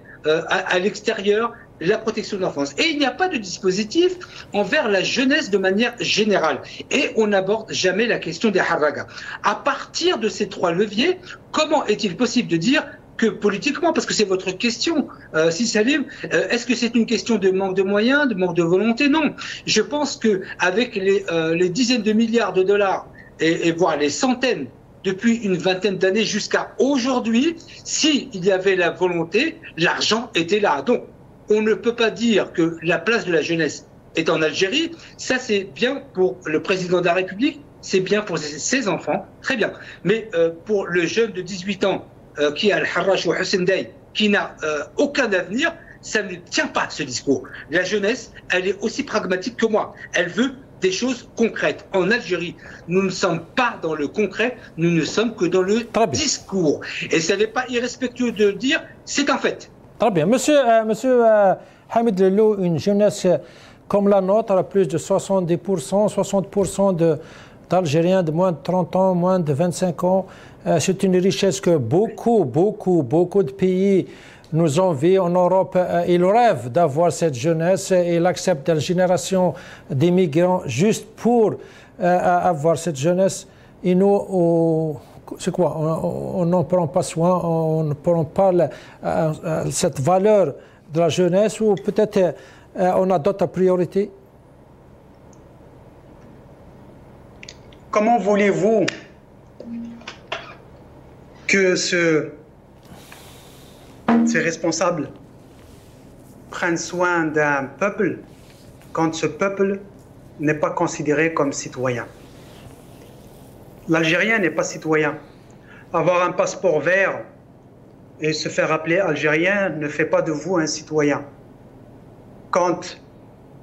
à l'extérieur, la protection de l'enfance. Et il n'y a pas de dispositif envers la jeunesse de manière générale. Et on n'aborde jamais la question des Harraga. À partir de ces trois leviers, comment est-il possible de dire que politiquement, parce que c'est votre question, si Salim, est-ce que c'est une question de manque de moyens, de manque de volonté? Non. Je pense qu'avec les dizaines de milliards de dollars et voire les centaines depuis une vingtaine d'années jusqu'à aujourd'hui, s'il y avait la volonté, l'argent était là. Donc, on ne peut pas dire que la place de la jeunesse est en Algérie. Ça, c'est bien pour le président de la République, c'est bien pour ses enfants, très bien. Mais pour le jeune de 18 ans qui est Al-Harrach ou Hussein Dey, qui n'a aucun avenir, ça ne tient pas ce discours. La jeunesse, elle est aussi pragmatique que moi. Elle veut des choses concrètes. En Algérie, nous ne sommes pas dans le concret, nous ne sommes que dans le discours. Et ça n'est pas irrespectueux de le dire, c'est un fait. Très bien. Monsieur Hamid Lello, une jeunesse comme la nôtre, plus de 70%, 60% d'Algériens de moins de 30 ans, moins de 25 ans. C'est une richesse que beaucoup de pays nous envient en Europe. Ils rêvent d'avoir cette jeunesse et ils acceptent la génération d'immigrants juste pour avoir cette jeunesse. Et nous, c'est quoi? On n'en prend pas soin, on ne prend pas cette valeur de la jeunesse, ou peut-être on a d'autres priorités? Comment voulez-vous que ces responsables prennent soin d'un peuple quand ce peuple n'est pas considéré comme citoyen? L'Algérien n'est pas citoyen. Avoir un passeport vert et se faire appeler Algérien ne fait pas de vous un citoyen. Quand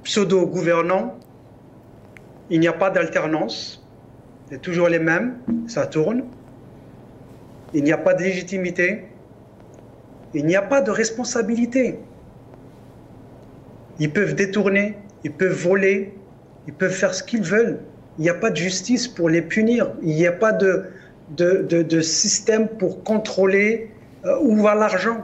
pseudo-gouvernant, il n'y a pas d'alternance, c'est toujours les mêmes, ça tourne. Il n'y a pas de légitimité, il n'y a pas de responsabilité. Ils peuvent détourner, ils peuvent voler, ils peuvent faire ce qu'ils veulent. Il n'y a pas de justice pour les punir. Il n'y a pas de système pour contrôler où va l'argent.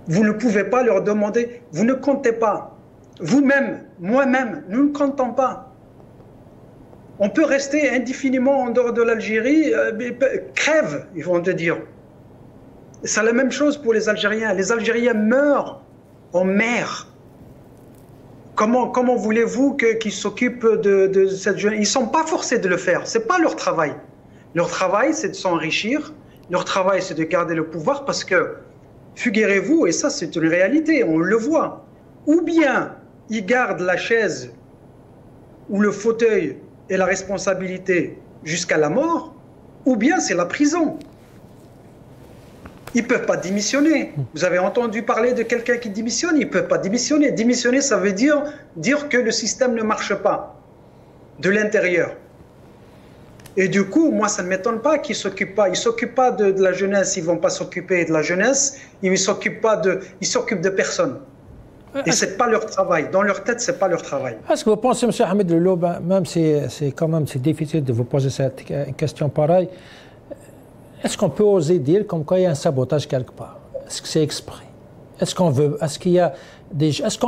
Vous ne pouvez pas leur demander, vous ne comptez pas. Vous-même, moi-même, nous ne comptons pas. On peut rester indéfiniment en dehors de l'Algérie, crève, ils vont te dire. C'est la même chose pour les Algériens. Les Algériens meurent en mer. Comment voulez-vous qu'ils s'occupent de cette jeunesse? Ils ne sont pas forcés de le faire, ce n'est pas leur travail. Leur travail, c'est de s'enrichir, leur travail, c'est de garder le pouvoir, parce que, figurez-vous, et ça c'est une réalité, on le voit, ou bien ils gardent la chaise ou le fauteuil et la responsabilité jusqu'à la mort, ou bien c'est la prison. Ils ne peuvent pas démissionner. Vous avez entendu parler de quelqu'un qui démissionne? Ils ne peuvent pas démissionner. Démissionner, ça veut dire que le système ne marche pas de l'intérieur. Et du coup, moi, ça ne m'étonne pas qu'ils ne s'occupent pas. Ils ne s'occupent pas de la jeunesse, ils ne vont pas s'occuper de la jeunesse. Ils s'occupent de personne. Et ce n'est pas leur travail. Dans leur tête, ce n'est pas leur travail. Est-ce que vous pensez, M. Hamid Lelo, même si c'est difficile de vous poser cette question pareille, est-ce qu'on peut oser dire comme quoi il y a un sabotage quelque part? Est-ce que c'est exprès? Est-ce qu'on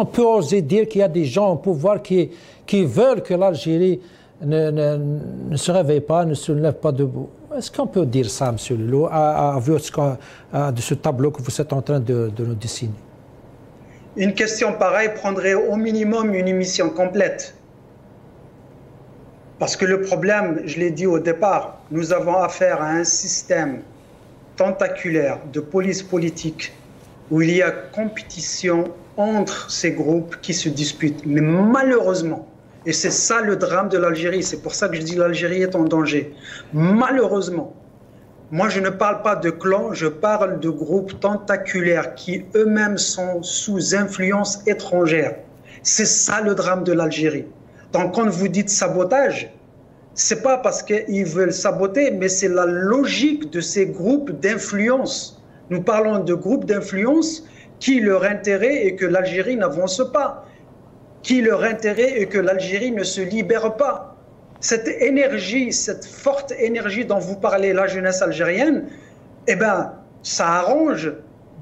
peut oser dire qu'il y a des gens au pouvoir qui veulent que l'Algérie ne se réveille pas, ne se lève pas debout? Est-ce qu'on peut dire ça, M. Lelo, à vue de ce tableau que vous êtes en train de nous dessiner? Une question pareille prendrait au minimum une émission complète. Parce que le problème, je l'ai dit au départ, nous avons affaire à un système tentaculaire de police politique où il y a compétition entre ces groupes qui se disputent. Mais malheureusement, et c'est ça le drame de l'Algérie, c'est pour ça que je dis l'Algérie est en danger. Malheureusement, moi je ne parle pas de clans, je parle de groupes tentaculaires qui eux-mêmes sont sous influence étrangère. C'est ça le drame de l'Algérie. Donc quand vous dites sabotage, c'est pas parce qu'ils veulent saboter, mais c'est la logique de ces groupes d'influence. Nous parlons de groupes d'influence qui leur intérêt est que l'Algérie n'avance pas, qui leur intérêt est que l'Algérie ne se libère pas. Cette énergie, cette forte énergie dont vous parlez, la jeunesse algérienne, eh ben, ça arrange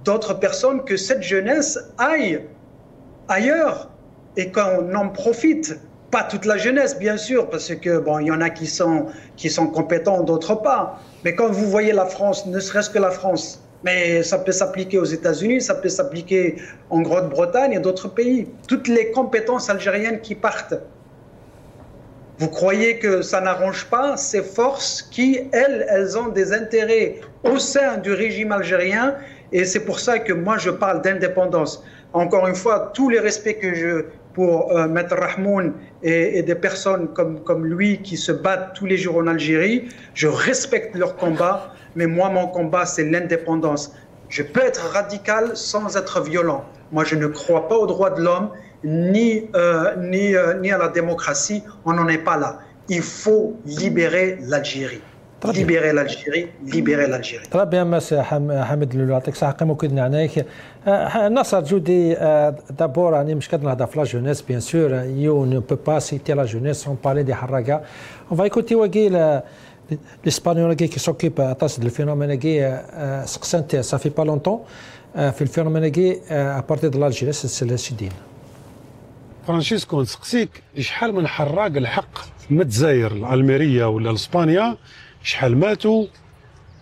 d'autres personnes que cette jeunesse aille ailleurs et qu'on en profite. Pas toute la jeunesse, bien sûr, parce que bon, il y en a qui sont compétents, d'autres pas. Mais quand vous voyez la France, ne serait-ce que la France, mais ça peut s'appliquer aux États-Unis, ça peut s'appliquer en Grande-Bretagne et d'autres pays. Toutes les compétences algériennes qui partent. Vous croyez que ça n'arrange pas ces forces qui, elles ont des intérêts au sein du régime algérien, et c'est pour ça que moi je parle d'indépendance. Encore une fois, tous les respects que je pour Maître Rahmoun et des personnes comme lui qui se battent tous les jours en Algérie, je respecte leur combat, mais moi mon combat c'est l'indépendance. Je peux être radical sans être violent. Moi je ne crois pas aux droits de l'homme, ni à la démocratie, on n'en est pas là. Il faut libérer l'Algérie. libérer l'Algérie, libérer l'Algérie. Très bien, monsieur Hamid Loulou, يعطيك الصحة قيمة وكيدنا عناك. Nassar Djoudi, d'abord, on a la jeunesse, bien sûr. On ne peut pas citer la jeunesse sans parler des Harraga. On va écouter l'Espagnol qui s'occupe du phénomène ça fait pas longtemps. في الفينومين à partir de l'Algérie, c'est le Sidine. فرانشيسكو نسقسيك شحال من حراق الحق متزاير الالميريه ولا اسبانيا شحال ماتوا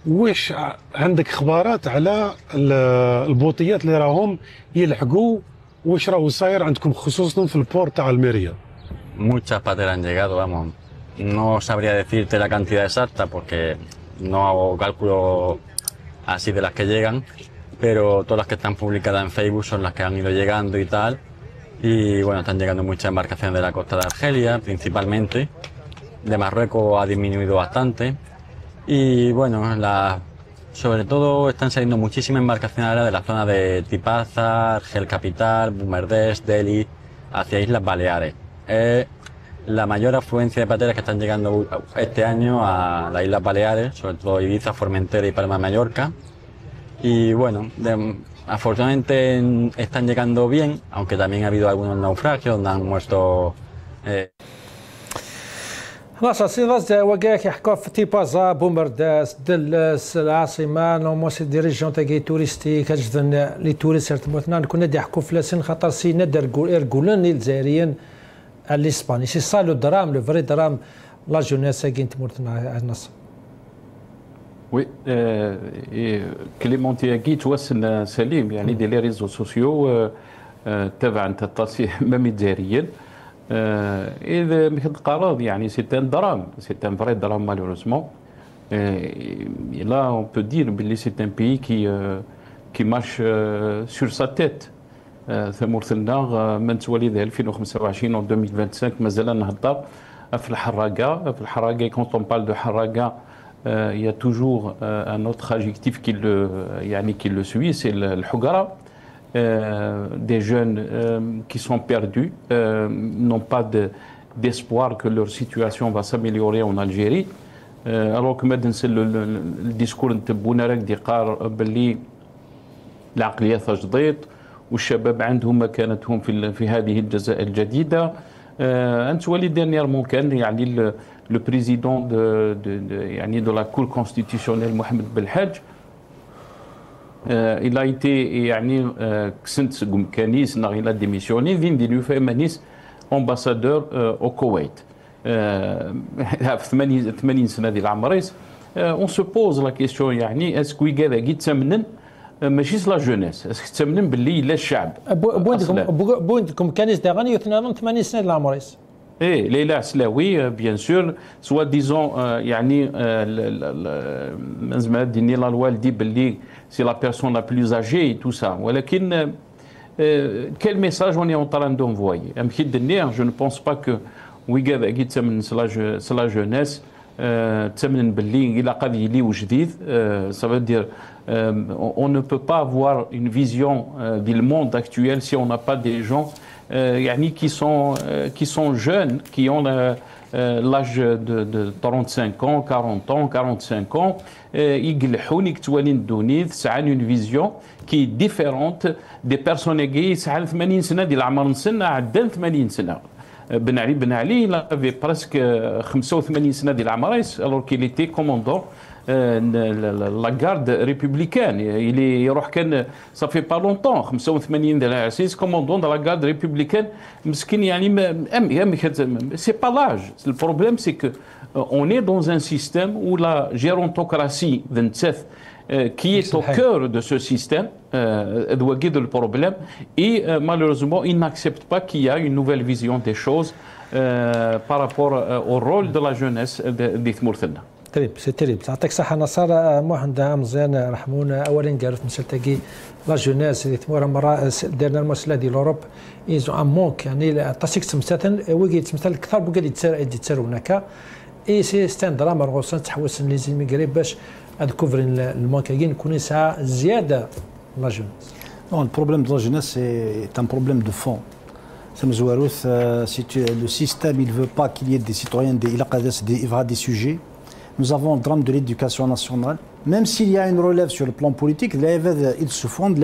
واش عندك اخبارات على البوطيات اللي راهم يلحقوا واش راهو صاير عندكم خصوصا في البور تاع الميريا؟ Muchas pateras han llegado, vamos. No sabría decirte la cantidad exacta porque no hago cálculo así de las que llegan, pero todas las que están publicadas en Facebook son las que han ido llegando y tal. Y bueno, están llegando muchas embarcaciones de la costa de Argelia, principalmente. De Marruecos ha disminuido bastante. Y bueno, sobre todo están saliendo muchísimas embarcaciones ahora de la zona de Tipaza, Argel Capital, Boumerdès, Delhi, hacia Islas Baleares. Es la mayor afluencia de pateras que están llegando este año a las Islas Baleares, sobre todo Ibiza, Formentera y Palma de Mallorca. Y bueno, afortunadamente están llegando bien, aunque también ha habido algunos naufragios donde han muerto. خلاص سي غاز وكاك يحكوا في تيبازا بومرداس دلس العاصمه نورمال سي دي ريجيون تاعي توريستيك اجدن لي توريست مثلا كنا يحكوا في لاسين خاطر سي ندر يرقولن الجزائريين الاسباني سي سا لو درام لو فري درام لا جونيس كاين تمرتنا النص وي كليمونتي اكيد توصل سليم يعني دي لي ريزو سوسيو تبع انت التصحيح مامي الجزائريين إذا مثل القرار يعني سي ان درام سي ان فري درام مالوروزمون لا اون بو دير بلي سي ان بيي كي مارش سور سا تيت ثمورثلنا من تواليد 2025 و 2025 مازال نهضر في الحراقه كونت اون بال دو حراقه il y a toujours un autre adjectif qui le suit, c'est الحقرة. Des jeunes qui sont perdus, n'ont pas d'espoir que leur situation va s'améliorer en Algérie. Alors que maintenant c'est le discours نتبونا راك ديقار باللي العقليات تجديد والشباب عندهم مكانتهم في هذه الجزائر الجديدة. أنت ولي dernièrement كان يعني le président de la Cour constitutionnelle Mohamed Belhadj il a été يعني كسنت كانيس il a démissionné vient de lui faire manis ambassadeur au Koweït في 80 سنة ديال العمريس. on se pose la question يعني اسكو كذا يتسمنن ماشي لا جونيس اسكو تسمنن باللي لا الشعب بوينتكم كانيس داغني 80 سنة ديال العمريس ايه ليلى عسلاوي بيان سور سوا ديزون يعني زعما ديني لا الوالدي باللي سي لا بيرسون لا بلوز اجي تو سا ولكن كيل ميساج اون اون طران دونفوي ام كي دنيا جو نو بونس با كو ويكا كي تسمن سلا جونيس تسمن باللي الى قد يلي وجديد ça veut dire on ne peut pas avoir une vision du monde actuel si on n'a pas des gens يعني qui sont jeunes, qui ont l'âge de 35 ans, 40 ans, 45 ans, يقلحون يكتوالين دونيت سعان une vision qui est différente des personnes qui سعان 80 سنة ديال العمر نسنا عدان 80 سنة. بن علي il avait presque 85 سنة ديال العمريس alors qu'il était commandant la garde républicaine. Il يروح كان ça fait pas longtemps 85 ديال العسيس commandant de la garde républicaine مسكين يعني c'est pas l'âge. Le problème c'est que on est dans un système où la gérontocratie qui est au cœur de ce système doit guider le problème et malheureusement il n'accepte pas qu'il y a une nouvelle vision des choses par rapport au rôle de la jeunesse des Tmourthelna. تريب سي تريب يعطيك الصحة نصار عندها مزيان رحمونا أولا قالوا في مسلتاكي لا جونيس اللي تمورا مرة دارنا المسألة ديال أوروب إيزو أن مونك يعني تاسيك تمثال ويجي تمثال كثر بقى يتسار هناك إي سي ستان درام رغوصان تحوس ليزي ميغريب باش أدكوفرين المونك كاين يكون ساعة زيادة لا جونيس. Non, le problème de la jeunesse est un problème de fond. Le système, il ne veut pas qu'il y ait des citoyens, il aura des sujets. nous avons le drame de l'éducation nationale. Même s'il y a une relève sur le plan politique, ils se fondent,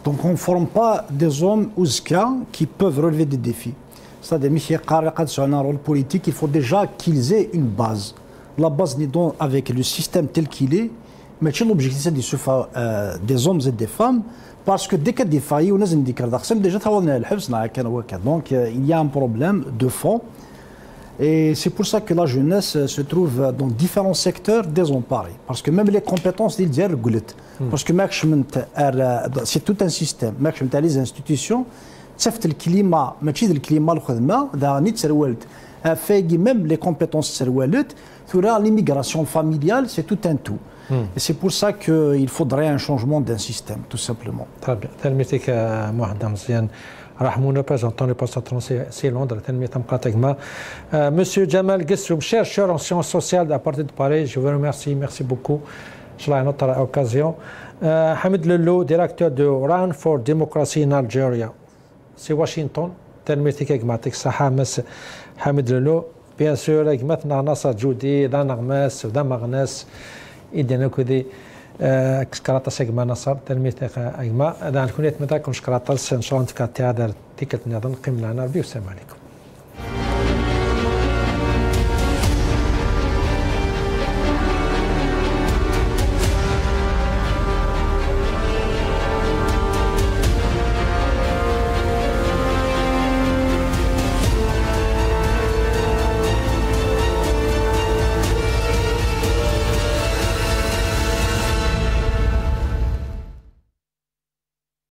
donc on ne forme pas des hommes ouzka qui peuvent relever des défis. C'est-à-dire sur un rôle politique, il faut déjà qu'ils aient une base. La base n'est donc avec le système tel qu'il est, mais l'objectif c'est des hommes et des femmes, parce que dès qu'il y a des failles, on a déjà donc il y a un problème de fond. Et c'est pour ça que la jeunesse se trouve dans différents secteurs désemparés. Parce que même les compétences, ils disent parce que c'est tout un système. Les institutions, c'est le climat, le climat, même les compétences, l'immigration familiale, c'est tout un tout. Et c'est pour ça qu'il faudrait un changement d'un système, tout simplement. Très bien. Monsieur Jamal Gessoum, chercheur en sciences sociales à partir de Paris, je vous remercie, merci beaucoup. Je une autre occasion. Hamid Lello, directeur de Run for Democracy in Algeria. C'est Washington. تلميذك جماعتك صحة مس حامد لولو بيان سور جماعتنا ناصر جودي دا نغماس ودا مغناس إدينا كذي كسكراتا سجما نصر تلميذك أجمع دا نكون يتمتع كون شكراتا إن شاء الله تكاتي هذا تيكت نظن قيم لنا ربي والسلام عليكم.